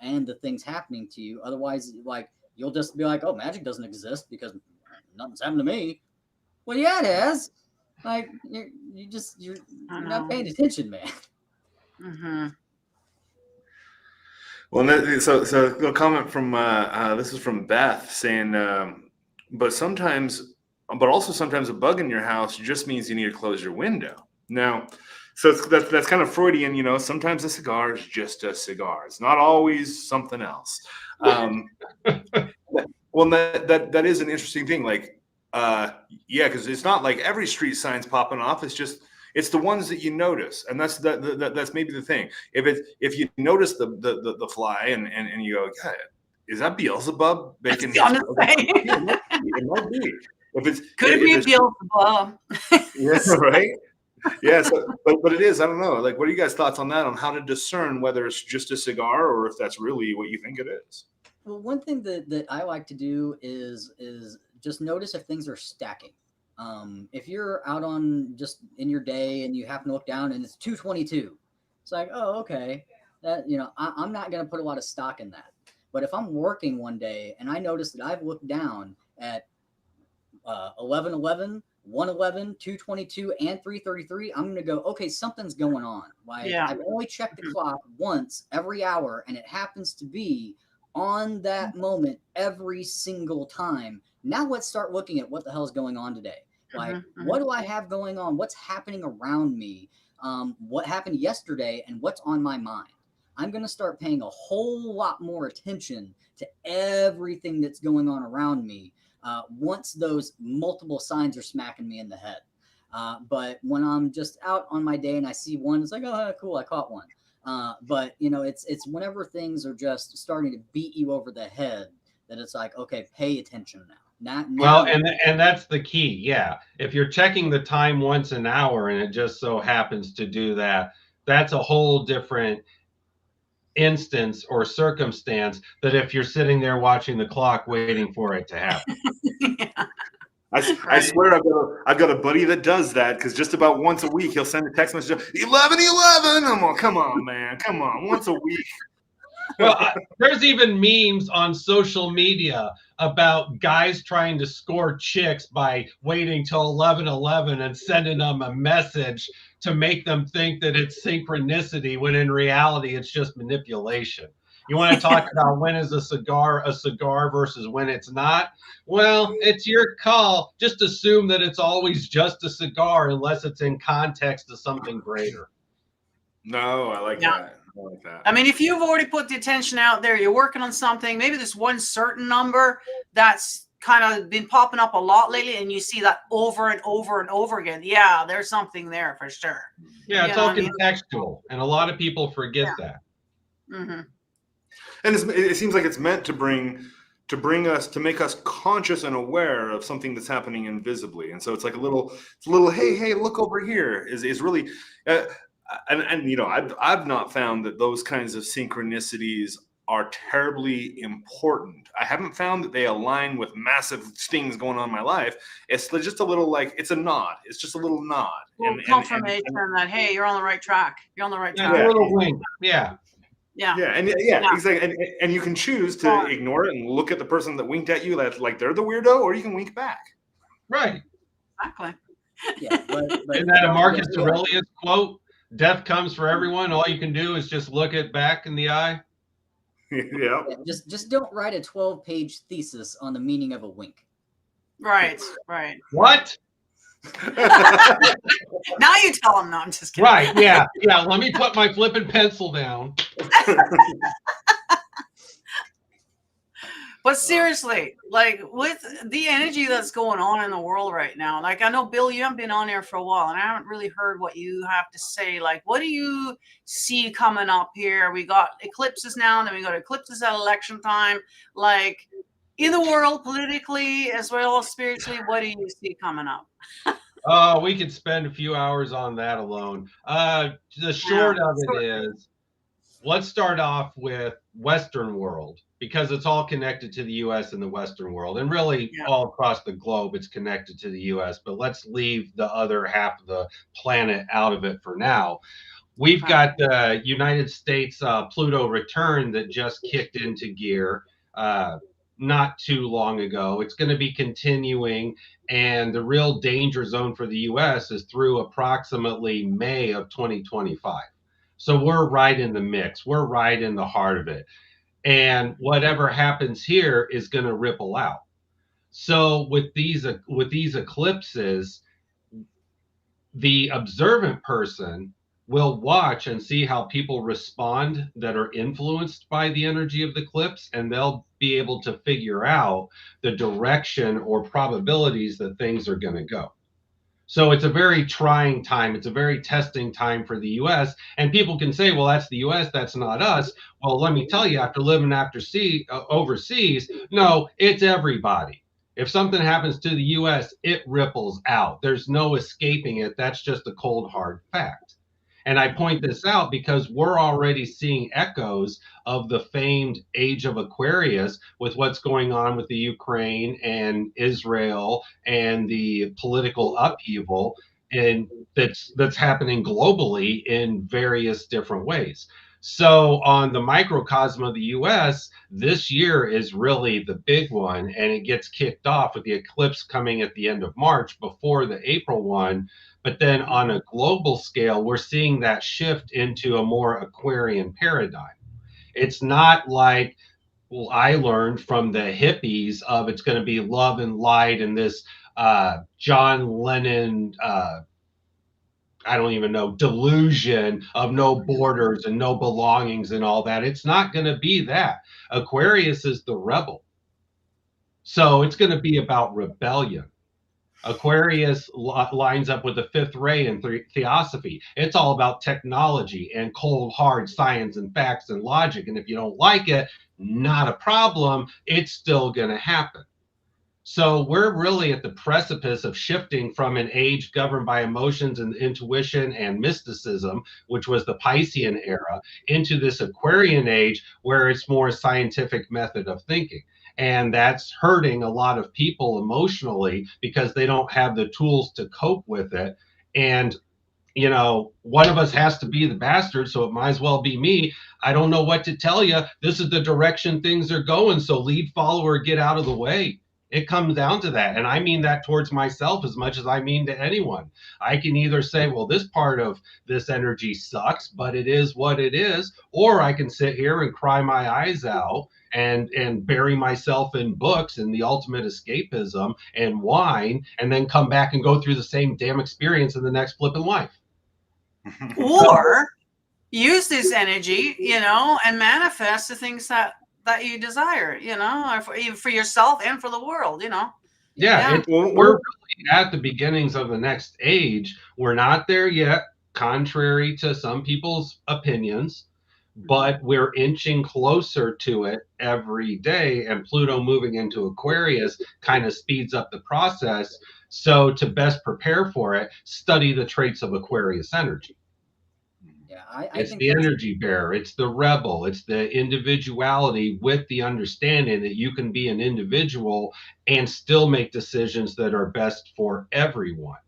and the things happening to you. Otherwise, like, you'll just be like, oh, magic doesn't exist because nothing's happened to me. Well, yeah, it has. Like, you're not paying attention, man. Mm-hmm. Well, so a comment from this is from Beth saying, but also sometimes a bug in your house just means you need to close your window. Now, so that's kind of Freudian, you know. Sometimes a cigar is just a cigar. It's not always something else. Well, that is an interesting thing. Like, yeah, because it's not like every street sign's popping off. It's the ones that you notice, and that's maybe the thing. If you notice the fly and you go, God, is that Beelzebub making? It might be. Could it be Beelzebub? Yeah, right. Yeah, but it is. I don't know. Like, what are you guys' thoughts on that? On how to discern whether it's just a cigar or if that's really what you think it is? Well, one thing that I like to do is just notice if things are stacking. If you're out on just in your day and you happen to look down and it's 222, it's like, oh, okay, that, you know, I'm not going to put a lot of stock in that. But if I'm working one day and I notice that I've looked down at 1111, 111, 222, and 333, I'm going to go, okay, something's going on. Like, yeah. I've only checked the clock once every hour, and it happens to be on that moment every single time. Now let's start looking at what the hell is going on today. Like, what do I have going on? What's happening around me? What happened yesterday and what's on my mind? I'm going to start paying a whole lot more attention to everything that's going on around me once those multiple signs are smacking me in the head. But when I'm just out on my day and I see one, it's like, oh, cool, I caught one. But, you know, it's whenever things are just starting to beat you over the head that it's like, okay, pay attention now. Well, and that's the key. Yeah. If you're checking the time once an hour and it just so happens to do that, that's a whole different instance or circumstance that if you're sitting there watching the clock waiting for it to happen. Yeah. I swear I've got a buddy that does that, because just about once a week he'll send a text message, 11:11. I'm like, come on, man, come on, once a week. Well, there's even memes on social media about guys trying to score chicks by waiting till 11:11 and sending them a message to make them think that it's synchronicity, when in reality it's just manipulation. You want to talk about when is a cigar versus when it's not? Well, it's your call. Just assume that it's always just a cigar unless it's in context of something greater. No, I like that. I mean, if you've already put the attention out there, you're working on something, maybe there's one certain number that's kind of been popping up a lot lately, and you see that over and over and over again. Yeah, there's something there for sure. Yeah, it's all contextual, and a lot of people forget that. Mm-hmm. And it seems like it's meant to make us conscious and aware of something that's happening invisibly. And so it's like a little, hey, look over here is really. And you know, I've not found that those kinds of synchronicities are terribly important. I haven't found that they align with massive things going on in my life. It's just a little, like, it's a nod. It's just a little nod. Well, confirmation that, hey, you're on the right track. You're on the right track. A little wink. Yeah. Yeah. Yeah, exactly. And you can choose to ignore it and look at the person that winked at you like they're the weirdo, or you can wink back. Right. Exactly. Yeah. But isn't that a Marcus Aurelius quote? Death comes for everyone. All you can do is just look it back in the eye. Yeah. Just don't write a 12-page thesis on the meaning of a wink. Right. What? Now you tell them. No, I'm just kidding. Right. Yeah. Let me put my flipping pencil down. But seriously, like, with the energy that's going on in the world right now, like, I know, Bill, you haven't been on there for a while, and I haven't really heard what you have to say. Like, what do you see coming up here? We got eclipses now, and then we got eclipses at election time. Like, in the world, politically as well as spiritually, what do you see coming up? We could spend a few hours on that alone. The short of it is, let's start off with Western world, because it's all connected to the US and the Western world. And really, Yeah. all across the globe, it's connected to the US. But let's leave the other half of the planet out of it for now. We've got the United States Pluto return that just kicked into gear not too long ago. It's going to be continuing, and the real danger zone for the US is through approximately May of 2025. So we're right in the mix. We're right in the heart of it. And whatever happens here is going to ripple out. So with these eclipses, the observant person will watch and see how people respond that are influenced by the energy of the eclipse, and they'll be able to figure out the direction or probabilities that things are going to go. So it's a very trying time. It's a very testing time for the US. And people can say, well, that's the US, that's not us. Well, let me tell you, after living overseas, no, it's everybody. If something happens to the US, it ripples out. There's no escaping it. That's just a cold, hard fact. And I point this out because we're already seeing echoes of the famed age of Aquarius with what's going on with the Ukraine and Israel and the political upheaval, and that's happening globally in various different ways. So on the microcosm of the US, this year is really the big one, and it gets kicked off with the eclipse coming at the end of March before the April one. But then on a global scale, we're seeing that shift into a more Aquarian paradigm. It's not like, well, I learned from the hippies of it's going to be love and light and this John Lennon, I don't even know, delusion of no borders and no belongings and all that. It's not going to be that. Aquarius is the rebel. So it's going to be about rebellion. Aquarius lines up with the fifth ray in theosophy. It's all about technology and cold, hard science and facts and logic. And if you don't like it, not a problem. It's still going to happen. So we're really at the precipice of shifting from an age governed by emotions and intuition and mysticism, which was the Piscean era, into this Aquarian age where it's more scientific method of thinking. And that's hurting a lot of people emotionally because they don't have the tools to cope with it. And you know, one of us has to be the bastard, so it might as well be me. I don't know what to tell you. This is the direction things are going. So lead follower, get out of the way. It comes down to that. And I mean that towards myself as much as I mean to anyone. I can either say, well, this part of this energy sucks, but it is what it is. Or I can sit here and cry my eyes out and bury myself in books and the ultimate escapism and whine, and then come back and go through the same damn experience in the next flipping life. Or use this energy, you know, and manifest the things that you desire, you know, for yourself and for the world, you know. Yeah. We're really at the beginnings of the next age. We're not there yet, contrary to some people's opinions, but we're inching closer to it every day. And Pluto moving into Aquarius kind of speeds up the process. So to best prepare for it, study the traits of Aquarius energy. Yeah, it's the energy bearer, it's the rebel, it's the individuality with the understanding that you can be an individual and still make decisions that are best for everyone.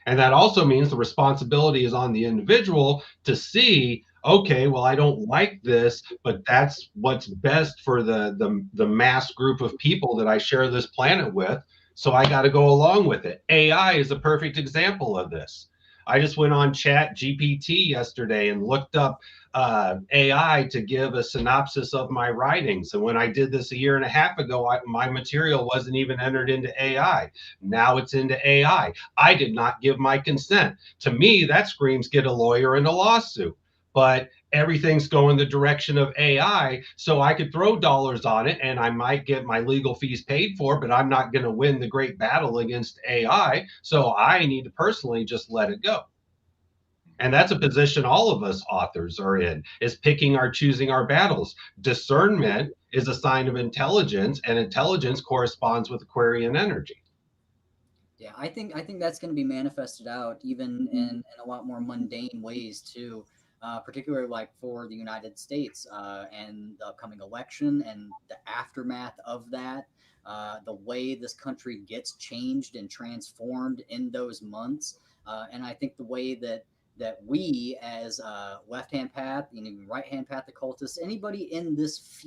And that also means the responsibility is on the individual to see, okay, well, I don't like this, but that's what's best for the mass group of people that I share this planet with. So I got to go along with it. AI is a perfect example of this. I just went on Chat GPT yesterday and looked up AI to give a synopsis of my writings. And when I did this a year and a half ago, my material wasn't even entered into AI. Now it's into AI. I did not give my consent. To me, that screams get a lawyer and a lawsuit. But everything's going the direction of AI, so I could throw dollars on it and I might get my legal fees paid for, but I'm not going to win the great battle against AI. So I need to personally just let it go. And that's a position all of us authors are in, is choosing our battles. Discernment is a sign of intelligence, and intelligence corresponds with Aquarian energy. Yeah, I think that's going to be manifested out even in a lot more mundane ways too. particularly like for the United States and the upcoming election and the aftermath of that, the way this country gets changed and transformed in those months. And I think the way that we as left-hand path and even right-hand path occultists, anybody in this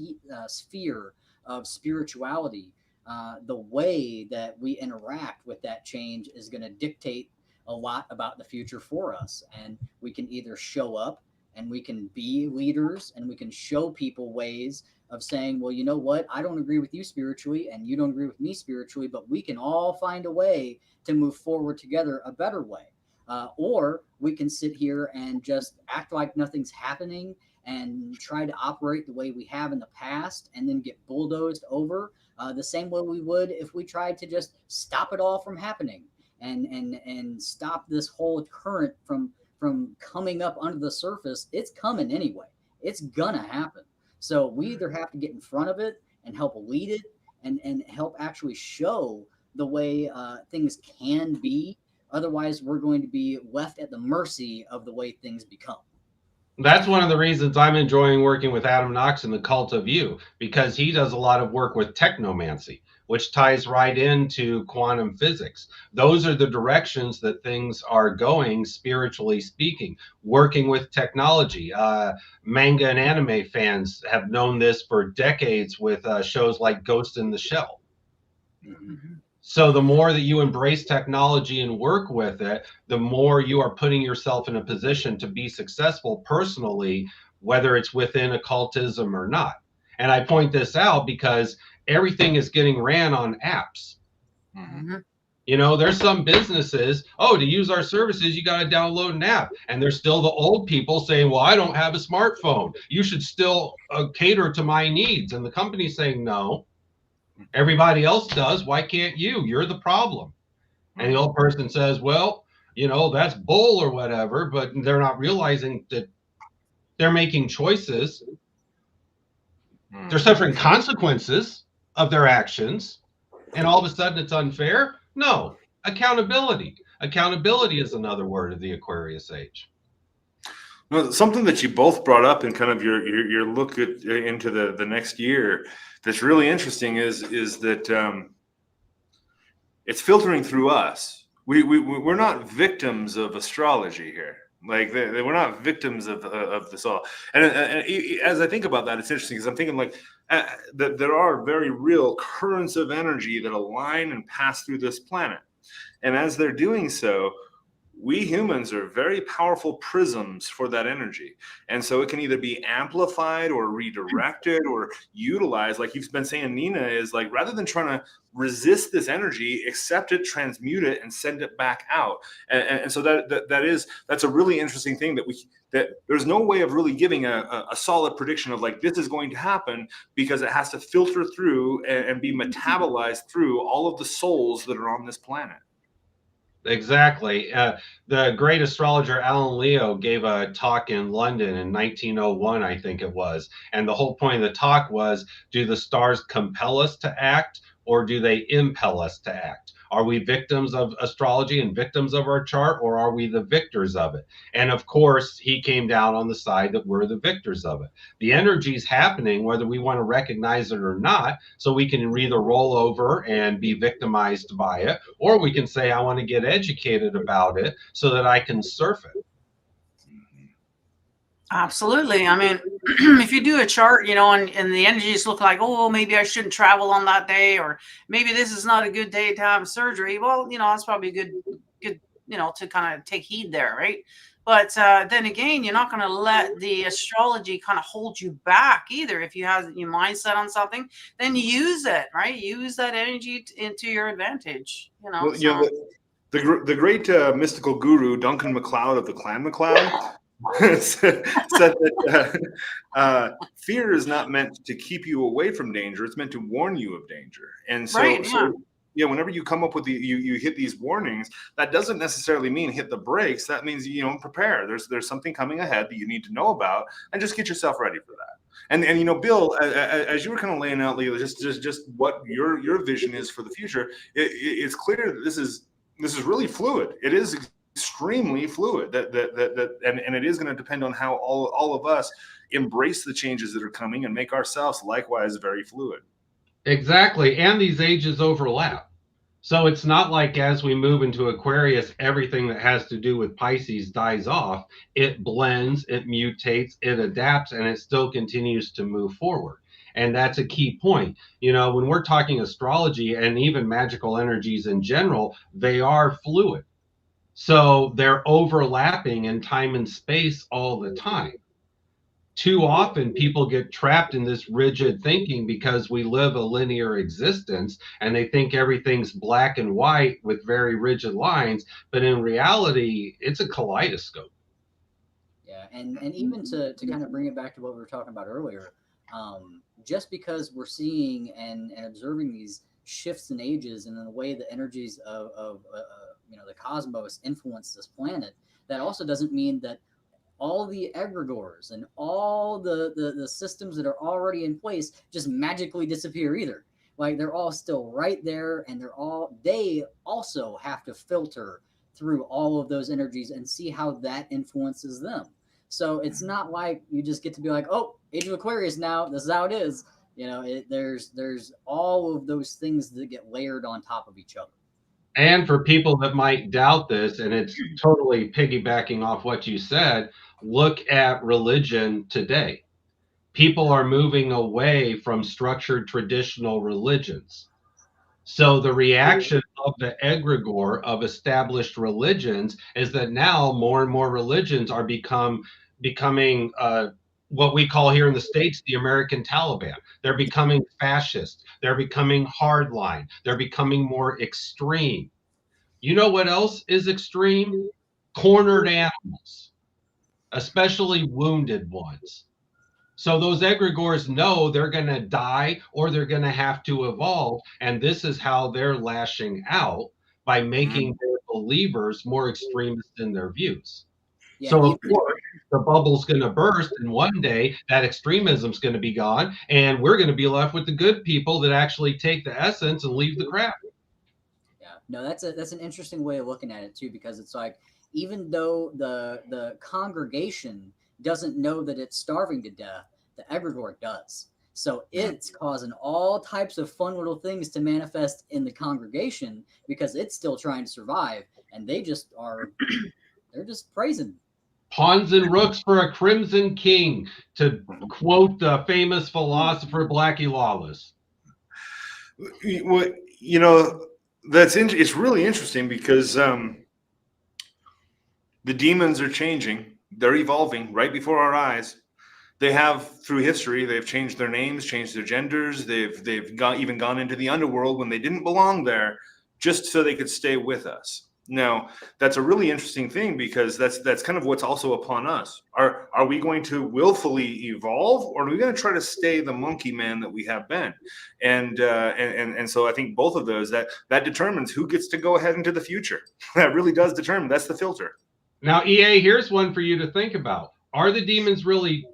sphere of spirituality, the way that we interact with that change is going to dictate a lot about the future for us. And we can either show up and we can be leaders and we can show people ways of saying, well, you know what, I don't agree with you spiritually and you don't agree with me spiritually, but we can all find a way to move forward together a better way. Or we can sit here and just act like nothing's happening and try to operate the way we have in the past and then get bulldozed over the same way we would if we tried to just stop it all from happening and stop this whole current from coming up under the surface. It's coming anyway. It's gonna happen. So we either have to get in front of it and help lead it and help actually show the way things can be. Otherwise, we're going to be left at the mercy of the way things become. That's one of the reasons I'm enjoying working with Adam Knox in the Cult of You, because he does a lot of work with technomancy, which ties right into quantum physics. Those are the directions that things are going, spiritually speaking, working with technology. Manga and anime fans have known this for decades with shows like Ghost in the Shell. Mm-hmm. So the more that you embrace technology and work with it, the more you are putting yourself in a position to be successful personally, whether it's within occultism or not. And I point this out because everything is getting ran on apps. Mm-hmm. You know, there's some businesses, oh, to use our services, you got to download an app. And there's still the old people saying, well, I don't have a smartphone. You should still cater to my needs. And the company's saying, no. Everybody else does. Why can't you? You're the problem. And the old person says, well, you know, that's bull or whatever, but they're not realizing that they're making choices. They're suffering consequences of their actions. And all of a sudden it's unfair? No. Accountability. Accountability is another word of the Aquarius age. Well, something that you both brought up in kind of your look into the next year that's really interesting is that it's filtering through us. We're not victims of astrology here. Like we're not victims of this all. And as I think about that, it's interesting because I'm thinking like that there are very real currents of energy that align and pass through this planet. And as they're doing so, we humans are very powerful prisms for that energy. And so it can either be amplified or redirected or utilized. Like you've been saying, Nina, is like, rather than trying to resist this energy, accept it, transmute it, and send it back out. And so that's a really interesting thing that there's no way of really giving a solid prediction of like, this is going to happen, because it has to filter through and be metabolized through all of the souls that are on this planet. Exactly. The great astrologer Alan Leo gave a talk in London in 1901, I think it was. And the whole point of the talk was, do the stars compel us to act, or do they impel us to act? Are we victims of astrology and victims of our chart, or are we the victors of it? And of course, he came down on the side that we're the victors of it. The energy's happening, whether we want to recognize it or not, so we can either roll over and be victimized by it, or we can say, I want to get educated about it so that I can surf it. Absolutely. I mean, if you do a chart, you know, and the energies look like, oh, maybe I shouldn't travel on that day, or maybe this is not a good day to have surgery. Well, you know, that's probably good, you know, to kind of take heed there, right? But then again, you're not going to let the astrology kind of hold you back either. If you have your mindset on something, then use it, right? Use that energy into your advantage, you know. Well, you know, the great mystical guru, Duncan MacLeod of the Clan MacLeod, said that fear is not meant to keep you away from danger. It's meant to warn you of danger. And so, right, yeah. So whenever you come up with you hit these warnings, that doesn't necessarily mean hit the brakes. That means, you know, prepare. There's something coming ahead that you need to know about, and just get yourself ready for that. And you know, Bill, as you were kind of laying out, Leo, just what your vision is for the future, it's clear that this is really fluid. It is extremely fluid. And it is going to depend on how all of us embrace the changes that are coming and make ourselves likewise very fluid. Exactly. And these ages overlap. So it's not like as we move into Aquarius, everything that has to do with Pisces dies off. It blends, it mutates, it adapts, and it still continues to move forward. And that's a key point. You know, when we're talking astrology and even magical energies in general, they are fluid. So they're overlapping in time and space all the time. Too often people get trapped in this rigid thinking because we live a linear existence and they think everything's black and white with very rigid lines, but in reality it's a kaleidoscope. Yeah, and even to kind of bring it back to what we were talking about earlier, just because we're seeing and observing these shifts in ages and in the way the energies of the cosmos influence this planet, that also doesn't mean that all the egregores and all the systems that are already in place just magically disappear either. Like, they're all still right there, and they also have to filter through all of those energies and see how that influences them. So it's not like you just get to be like, oh, Age of Aquarius now, this is how it is. There's all of those things that get layered on top of each other. And for people that might doubt this, and it's totally piggybacking off what you said, look at religion today. People are moving away from structured traditional religions. So the reaction of the egregore of established religions is that now more and more religions are becoming what we call here in the States the American Taliban. They're becoming fascist. They're becoming hardline. They're becoming more extreme. You know what else is extreme? Cornered animals, especially wounded ones. So those egregores know they're going to die or they're going to have to evolve. And this is how they're lashing out, by making their believers more extremist in their views. Yeah, So, of course, the bubble's going to burst, and one day that extremism's going to be gone, and we're going to be left with the good people that actually take the essence and leave the crap. Yeah, no, that's an interesting way of looking at it too, because it's like, even though the congregation doesn't know that it's starving to death, the egregore does. So it's causing all types of fun little things to manifest in the congregation because it's still trying to survive, and they're just praising. Pawns and rooks for a crimson king, to quote the famous philosopher Blackie Lawless. Well, it's really interesting because the demons are changing. They're evolving right before our eyes. They have, through history, they've changed their names, changed their genders. They've even gone into the underworld when they didn't belong there, just so they could stay with us. Now, that's a really interesting thing, because that's kind of what's also upon us. Are we going to willfully evolve, or are we going to try to stay the monkey man that we have been? And so I think both of those, that determines who gets to go ahead into the future. That really does determine. That's the filter. Now, EA, here's one for you to think about. Are the demons really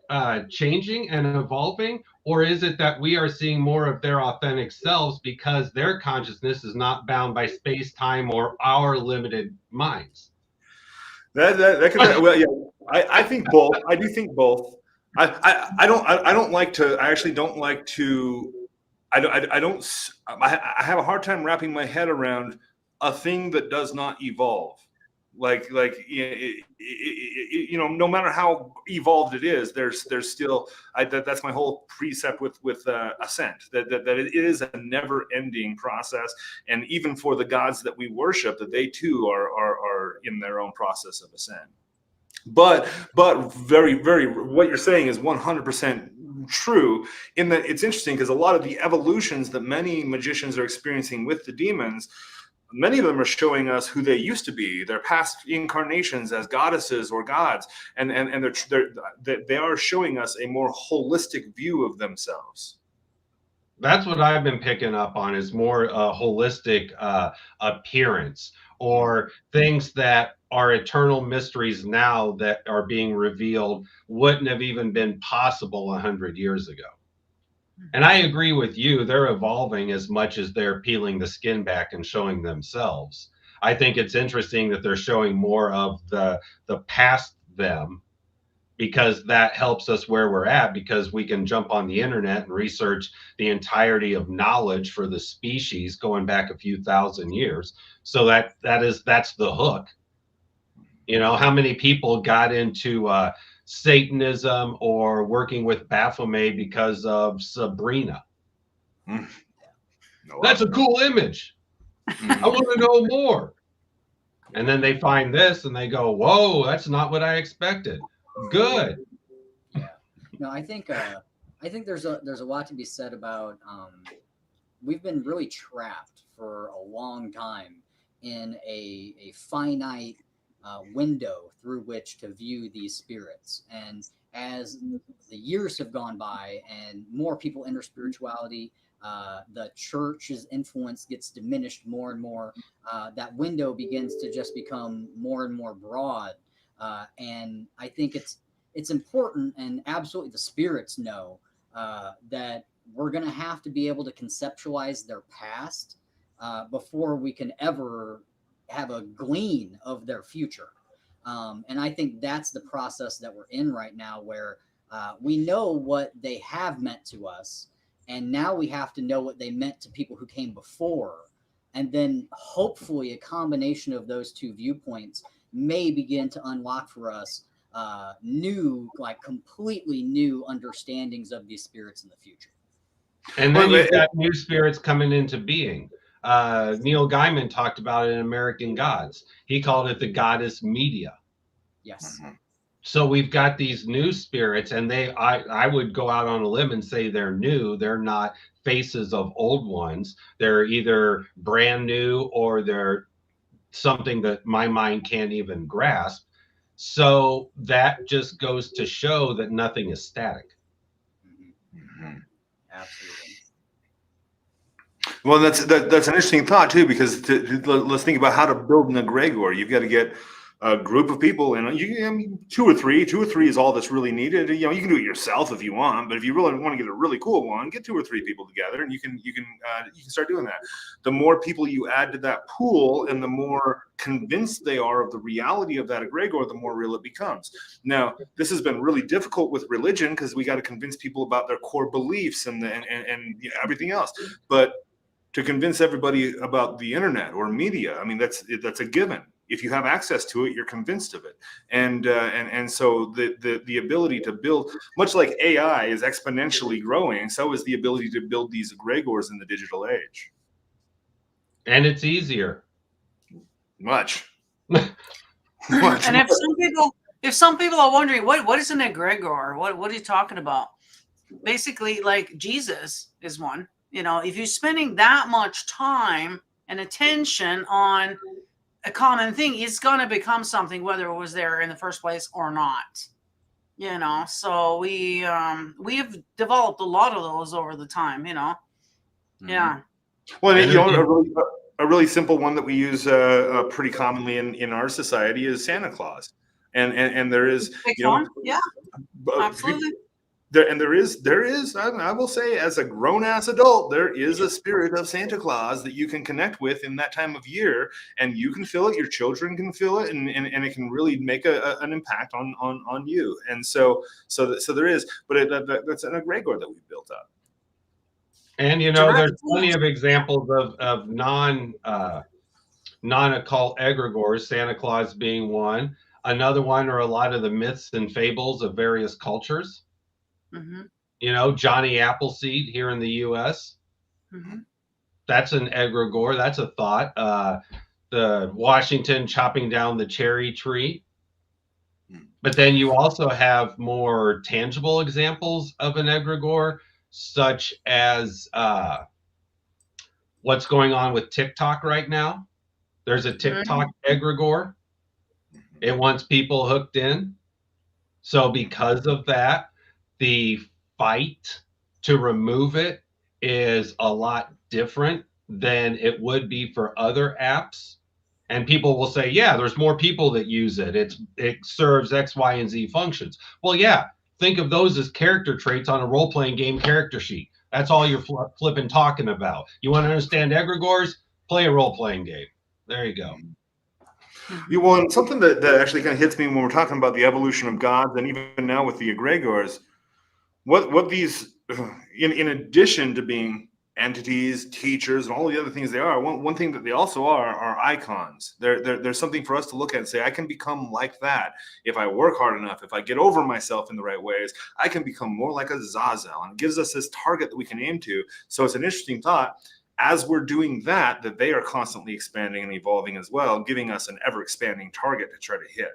changing and evolving, or is it that we are seeing more of their authentic selves because their consciousness is not bound by space, time, or our limited minds? That could, well, yeah. I think both. I do think both. I don't like to. I actually don't like to. I have a hard time wrapping my head around a thing that does not evolve. Like no matter how evolved it is, there's still that's my whole precept with ascent, that it is a never-ending process, and even for the gods that we worship, that they too are in their own process of ascent. But very, very, what you're saying is 100% true, in that it's interesting because a lot of the evolutions that many magicians are experiencing with the demons, many of them are showing us who they used to be, their past incarnations as goddesses or gods, and they are showing us a more holistic view of themselves. That's what I've been picking up on, is more holistic appearance, or things that are eternal mysteries now that are being revealed wouldn't have even been possible 100 years ago. And I agree with you, they're evolving as much as they're peeling the skin back and showing themselves. I think it's interesting that they're showing more of the past them, because that helps us where we're at, because we can jump on the internet and research the entirety of knowledge for the species going back a few thousand years. So that's the hook. You know, how many people got into Satanism or working with Baphomet because of Sabrina? Mm. That's a cool image. I want to know more. And then they find this and they go, whoa, that's not what I expected. Good. Yeah. No, I think there's a lot to be said about we've been really trapped for a long time in a finite window through which to view these spirits. And as the years have gone by and more people enter spirituality, the church's influence gets diminished more and more. That window begins to just become more and more broad. And I think it's important, and absolutely the spirits know that we're going to have to be able to conceptualize their past before we can ever have a glean of their future. And I think that's the process that we're in right now, where we know what they have meant to us, and now we have to know what they meant to people who came before. And then hopefully a combination of those two viewpoints may begin to unlock for us new, like completely new understandings of these spirits in the future. And then you've got new spirits coming into being. Neil Gaiman talked about it in American Gods. He called it the goddess media. Yes. So we've got these new spirits, and I would go out on a limb and say they're new. They're not faces of old ones. They're either brand new or they're something that my mind can't even grasp. So that just goes to show that nothing is static. Mm-hmm. Absolutely. Well, that's an interesting thought too, because let's think about how to build an egregor. You've got to get a group of people, and two or three is all that's really needed. You know, you can do it yourself if you want, but if you really want to get a really cool one, get 2 or 3 people together, and you can start doing that. The more people you add to that pool, and the more convinced they are of the reality of that egregor, the more real it becomes. Now, this has been really difficult with religion, because we got to convince people about their core beliefs and everything else, but to convince everybody about the internet or media, I mean, that's a given. If you have access to it, you're convinced of it. And so the ability to build, much like AI is exponentially growing, so is the ability to build these egregors in the digital age. And it's easier. Much. And if some people are wondering, what is an egregor? What are you talking about? Basically, like Jesus is one. You know, if you're spending that much time and attention on a common thing, it's going to become something, whether it was there in the first place or not. You know, so we have developed a lot of those over the time. You know, yeah. Well, a really simple one that we use pretty commonly in our society is Santa Claus, and there is, yeah, absolutely. There is, I will say, as a grown-ass adult, there is a spirit of Santa Claus that you can connect with in that time of year, and you can feel it, your children can feel it, and it can really make an impact on you. And so there is, but that's an egregor that we've built up. And there's plenty of examples of non-occult egregors, Santa Claus being one. Another one are a lot of the myths and fables of various cultures. Mm-hmm. Johnny Appleseed here in the U.S. Mm-hmm. That's an egregor. That's a thought. The Washington chopping down the cherry tree. But then you also have more tangible examples of an egregor, such as what's going on with TikTok right now. There's a TikTok egregor. It wants people hooked in. So because of that, the fight to remove it is a lot different than it would be for other apps. And people will say, yeah, there's more people that use it. It serves X, Y, and Z functions. Well, yeah, think of those as character traits on a role-playing game character sheet. That's all you're flipping talking about. You want to understand egregores? Play a role-playing game. There you go. You want something that actually kind of hits me when we're talking about the evolution of gods, and even now with the egregores, what these, in addition to being entities, teachers, and all the other things they are, one thing that they also are icons. There's something for us to look at and say, I can become like that if I work hard enough, if I get over myself in the right ways, I can become more like a Zazel, and it gives us this target that we can aim to. So it's an interesting thought. As we're doing that they are constantly expanding and evolving as well, giving us an ever-expanding target to try to hit.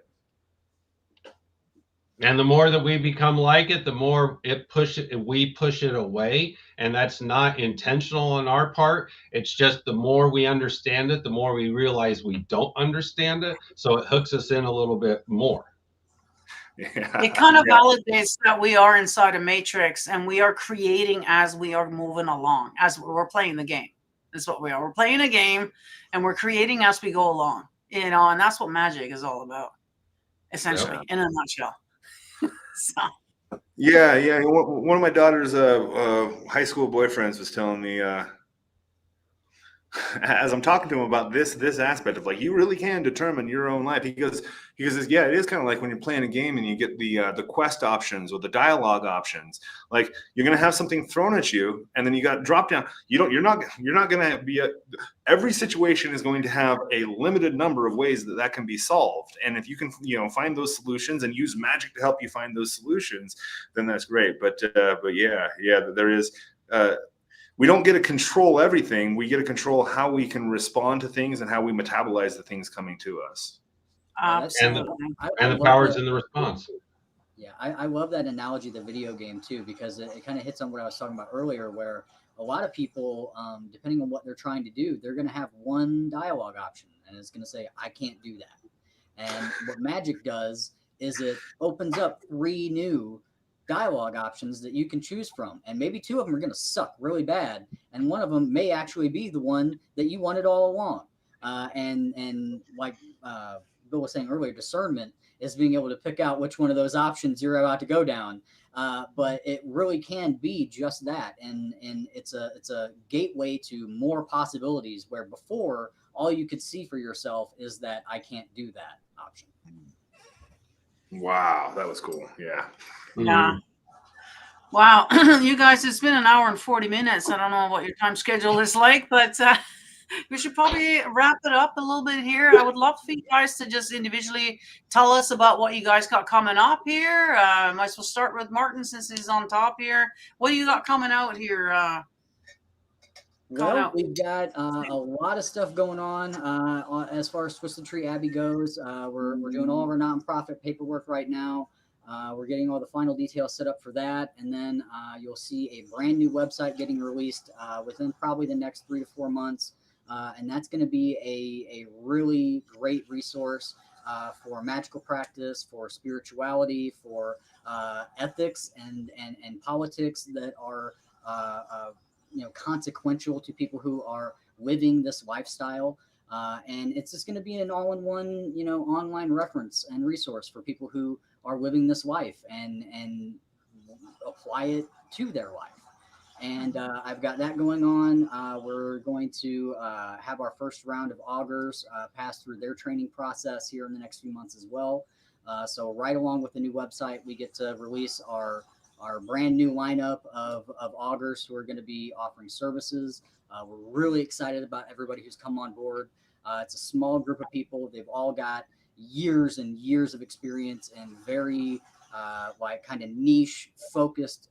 And the more that we become like it, the more we push it away. And that's not intentional on our part. It's just the more we understand it, the more we realize we don't understand it. So it hooks us in a little bit more. Yeah. It kind of validates that we are inside a matrix and we are creating as we are moving along, as we're playing the game. That's what we are. We're playing a game and we're creating as we go along, and that's what magic is all about, essentially, in a nutshell. So. Yeah. One of my daughter's high school boyfriends was telling me, as I'm talking to him about this aspect of, like, you really can determine your own life. He goes, yeah, it is kind of like when you're playing a game and you get the quest options or the dialogue options. Like, you're gonna have something thrown at you, and then you got drop down. You're not gonna be every situation is going to have a limited number of ways that can be solved. And if you can, find those solutions and use magic to help you find those solutions, then that's great. But yeah, there is. We don't get to control everything. We get to control how we can respond to things and how we metabolize the things coming to us. And the power's in the response. Yeah, I love that analogy, the video game, too, because it kind of hits on what I was talking about earlier, where a lot of people, depending on what they're trying to do, they're going to have one dialogue option, and it's going to say, I can't do that. And what magic does is it opens up 3 new dialogue options that you can choose from, and maybe 2 of them are going to suck really bad, and one of them may actually be the one that you wanted all along. And like Bill was saying earlier, discernment is being able to pick out which one of those options you're about to go down. But it really can be just that, and it's a gateway to more possibilities, where before all you could see for yourself is that I can't do that option. Wow, that was cool. Yeah. Yeah. Wow. You guys, it's been an hour and 40 minutes. I don't know what your time schedule is like, but we should probably wrap it up a little bit here. I would love for you guys to just individually tell us about what you guys got coming up here. Might as well start with Martin, since he's on top here. What do you got coming out here? Well, we've got a lot of stuff going on as far as Twisted Tree Abbey goes. We're doing all of our nonprofit paperwork right now. We're getting all the final details set up for that, and then you'll see a brand new website getting released within probably the next 3 to 4 months, and that's going to be a really great resource for magical practice, for spirituality, for ethics and politics that are consequential to people who are living this lifestyle. And it's just going to be an all-in-one, online reference and resource for people who are living this life and apply it to their life. And I've got that going on. We're going to have our first round of augurs pass through their training process here in the next few months as well. So right along with the new website, we get to release our brand new lineup of augurs who are going to be offering services. We're really excited about everybody who's come on board. It's a small group of people. They've all got years and years of experience in very kind of niche focused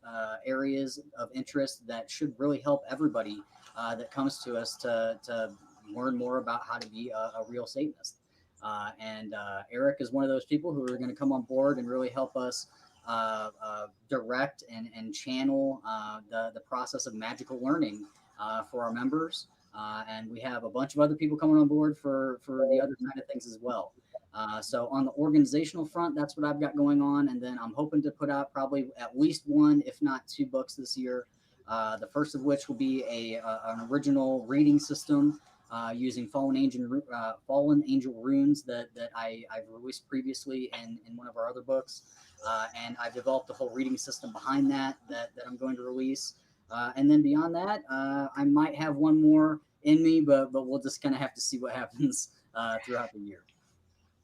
areas of interest that should really help everybody that comes to us to learn more about how to be a real Satanist. And Eric is one of those people who are going to come on board and really help us direct and channel the process of magical learning for our members. And we have a bunch of other people coming on board for the other side of things as well. So on the organizational front, that's what I've got going on. And then I'm hoping to put out probably at least 1, if not 2 books this year. The first of which will be an original reading system using fallen angel runes that I've released previously in one of our other books. And I've developed a whole reading system behind that I'm going to release. And then beyond that, I might have one more in me, but we'll just kind of have to see what happens throughout the year.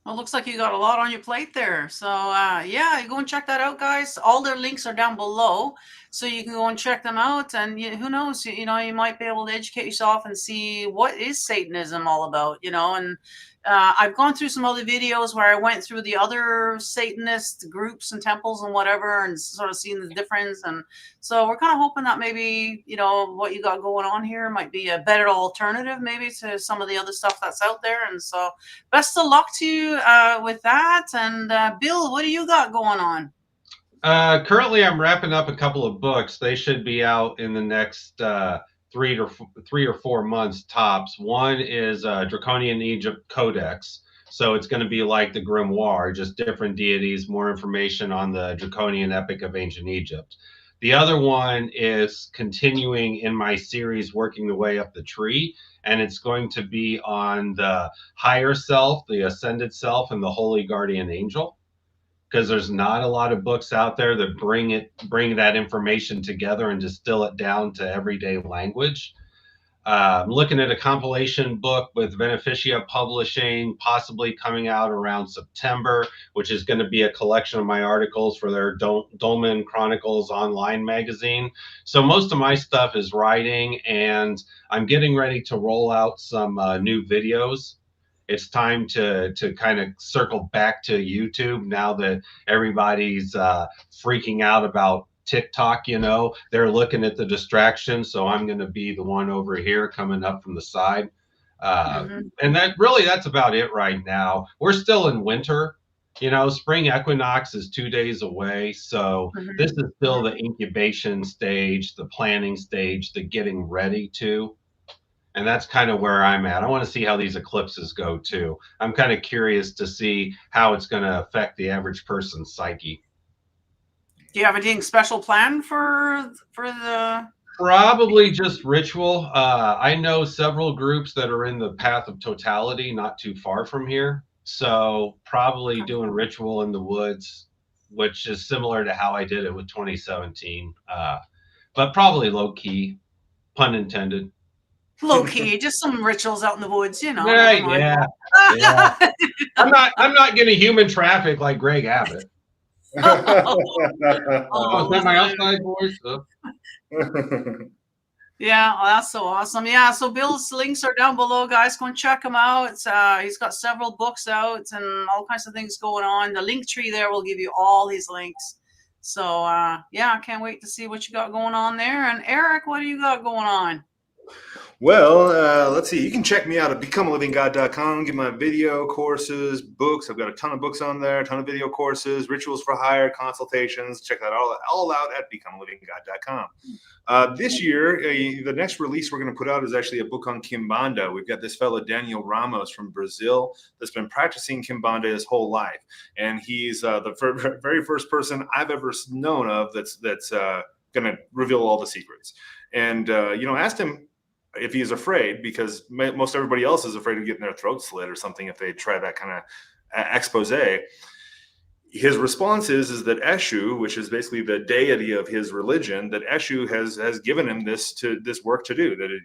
Well, looks like you got a lot on your plate there. So, yeah, go and check that out, guys. All their links are down below, so you can go and check them out. And who knows, you might be able to educate yourself and see what is Satanism all about, And I've gone through some other videos where I went through the other Satanist groups and temples and whatever, and sort of seen the difference. And so we're kind of hoping that maybe, what you got going on here might be a better alternative maybe to some of the other stuff that's out there. And so best of luck to you with that. And Bill, what do you got going on? Currently, I'm wrapping up a couple of books. They should be out in the next 3 or 4 months tops. One is Draconian Egypt Codex. So it's going to be like the Grimoire, just different deities, more information on the Draconian epic of ancient Egypt. The other one is continuing in my series, working the way up the tree, and it's going to be on the higher self, the ascended self, and the holy guardian angel, because there's not a lot of books out there that bring that information together and distill it down to everyday language. I'm looking at a compilation book with Beneficia Publishing, possibly coming out around September, which is going to be a collection of my articles for their Dolmen Chronicles online magazine. So most of my stuff is writing, and I'm getting ready to roll out some new videos. It's time to kind of circle back to YouTube now that everybody's freaking out about TikTok. They're looking at the distraction, so I'm going to be the one over here coming up from the side. And that's about it right now. We're still in winter. Spring equinox is 2 days away, so this is still the incubation stage, the planning stage, the getting ready to. And that's kind of where I'm at. I want to see how these eclipses go too. I'm kind of curious to see how it's going to affect the average person's psyche. Do you have anything special planned for the? Probably just ritual. I know several groups that are in the path of totality, not too far from here. So probably doing ritual in the woods, which is similar to how I did it with 2017. But probably low key, pun intended. Low key, just some rituals out in the woods, Yeah. I'm not going to human traffic like Greg Abbott. Is that my outside voice? Yeah, well, that's so awesome. Yeah, so Bill's links are down below, guys. Go and check him out. He's got several books out and all kinds of things going on. The link tree there will give you all his links. So, yeah, I can't wait to see what you got going on there. And Eric, what do you got going on? Well, let's see. You can check me out at becomealivinggod.com. Get my video courses, books. I've got a ton of books on there, a ton of video courses, rituals for hire, consultations. Check that all out at becomealivinggod.com. This year, the next release we're going to put out is actually a book on Kimbanda. We've got this fellow, Daniel Ramos from Brazil, that's been practicing Kimbanda his whole life. And he's the very first person I've ever known of that's going to reveal all the secrets. And, asked him if he's afraid, because most everybody else is afraid of getting their throat slit or something if they try that kind of expose. His response is that Eshu, which is basically the deity of his religion, that Eshu has given him this work to do, that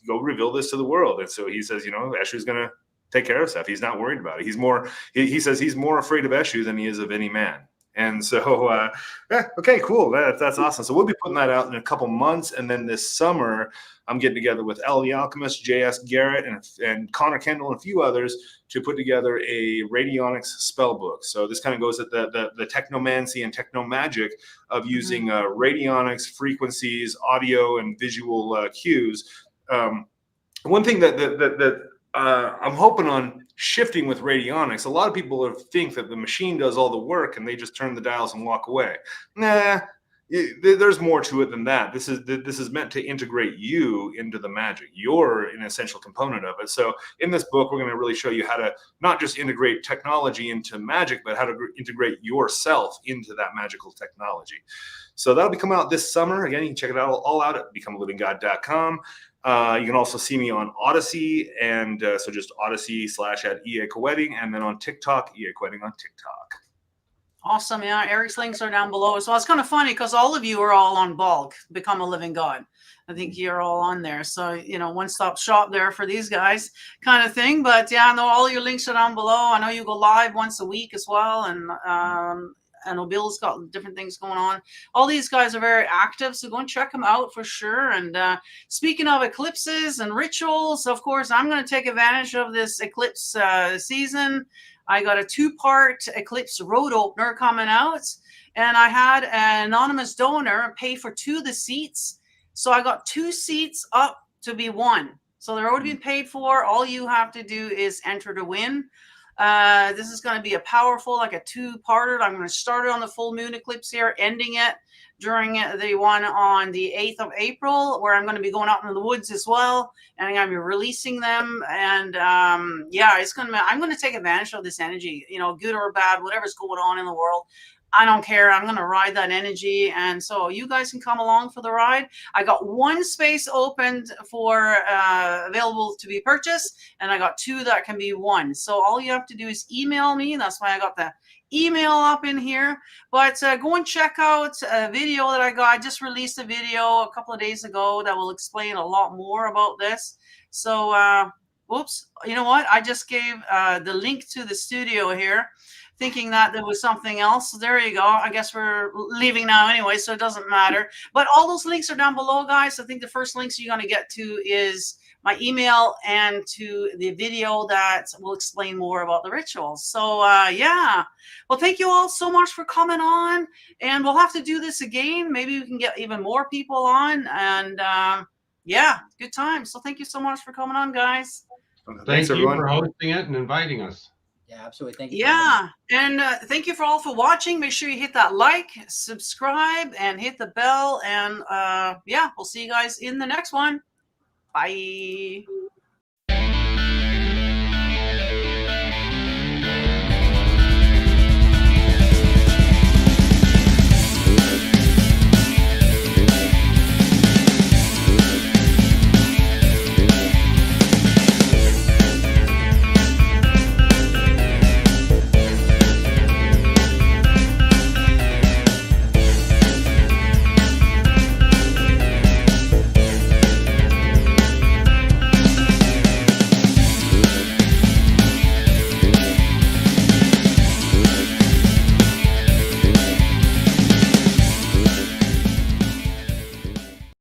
go reveal this to the world. And so he says, Eshu's going to take care of stuff. He's not worried about it. He says he's more afraid of Eshu than he is of any man. And so, okay, cool. That's awesome. So we'll be putting that out in a couple months. And then this summer, I'm getting together with El the Alchemist, J.S. Garrett, and Connor Kendall, and a few others to put together a radionics spell book. So this kind of goes at the technomancy and technomagic of using radionics, frequencies, audio, and visual cues. One thing that I'm hoping on shifting with radionics, a lot of people think that the machine does all the work and they just turn the dials and walk away. Nah, there's more to it than that. This is meant to integrate you into the magic. You're an essential component of it. So in this book, we're going to really show you how to not just integrate technology into magic, but how to integrate yourself into that magical technology. So that'll be coming out this summer. Again, you can check it out all out at becomealivinggod.com. You can also see me on Odyssey, and so just Odyssey /@EA Koetting, and then on TikTok, EA Koetting on TikTok. Awesome. Yeah, Eric's links are down below. So it's kind of funny because all of you are all on Bulk, Become a Living God. I think you're all on there. So, you know, one-stop shop there for these guys kind of thing. But yeah, I know all your links are down below. I know you go live once a week as well. And I know Bill's got different things going on. All these guys are very active, so go and check them out for sure. And speaking of eclipses and rituals, of course, I'm going to take advantage of this eclipse season. I got a 2-part eclipse road opener coming out. And I had an anonymous donor pay for 2 of the seats. So I got 2 seats up to be 1. So they're already been paid for. All you have to do is enter to win. This is going to be a powerful, like a 2-parter. I'm going to start it on the full moon eclipse here, ending it during the one on the 8th of April, where I'm going to be going out into the woods as well, and I'm going to be releasing them. And yeah, I'm going to take advantage of this energy, you know, good or bad, whatever's going on in the world. I don't care. I'm going to ride that energy. And so you guys can come along for the ride. I got 1 space opened for available to be purchased, and I got 2 that can be won. So all you have to do is email me. That's why I got the email up in here. But go and check out a video that I got. I just released a video a couple of days ago that will explain a lot more about this. So, whoops, you know what? I just gave the link to the studio here, thinking that there was something else. There you go. I guess we're leaving now anyway, so it doesn't matter. But all those links are down below, guys. I think the first links you're going to get to is my email and to the video that will explain more about the rituals. So yeah, well, thank you all so much for coming on, and we'll have to do this again. Maybe we can get even more people on, and yeah, good time. So thank you so much for coming on, guys. Thank you everyone for hosting it and inviting us. Yeah, absolutely. Thank you. Yeah, and thank you for all for watching. Make sure you hit that like, subscribe, and hit the bell. And yeah, we'll see you guys in the next one. Bye.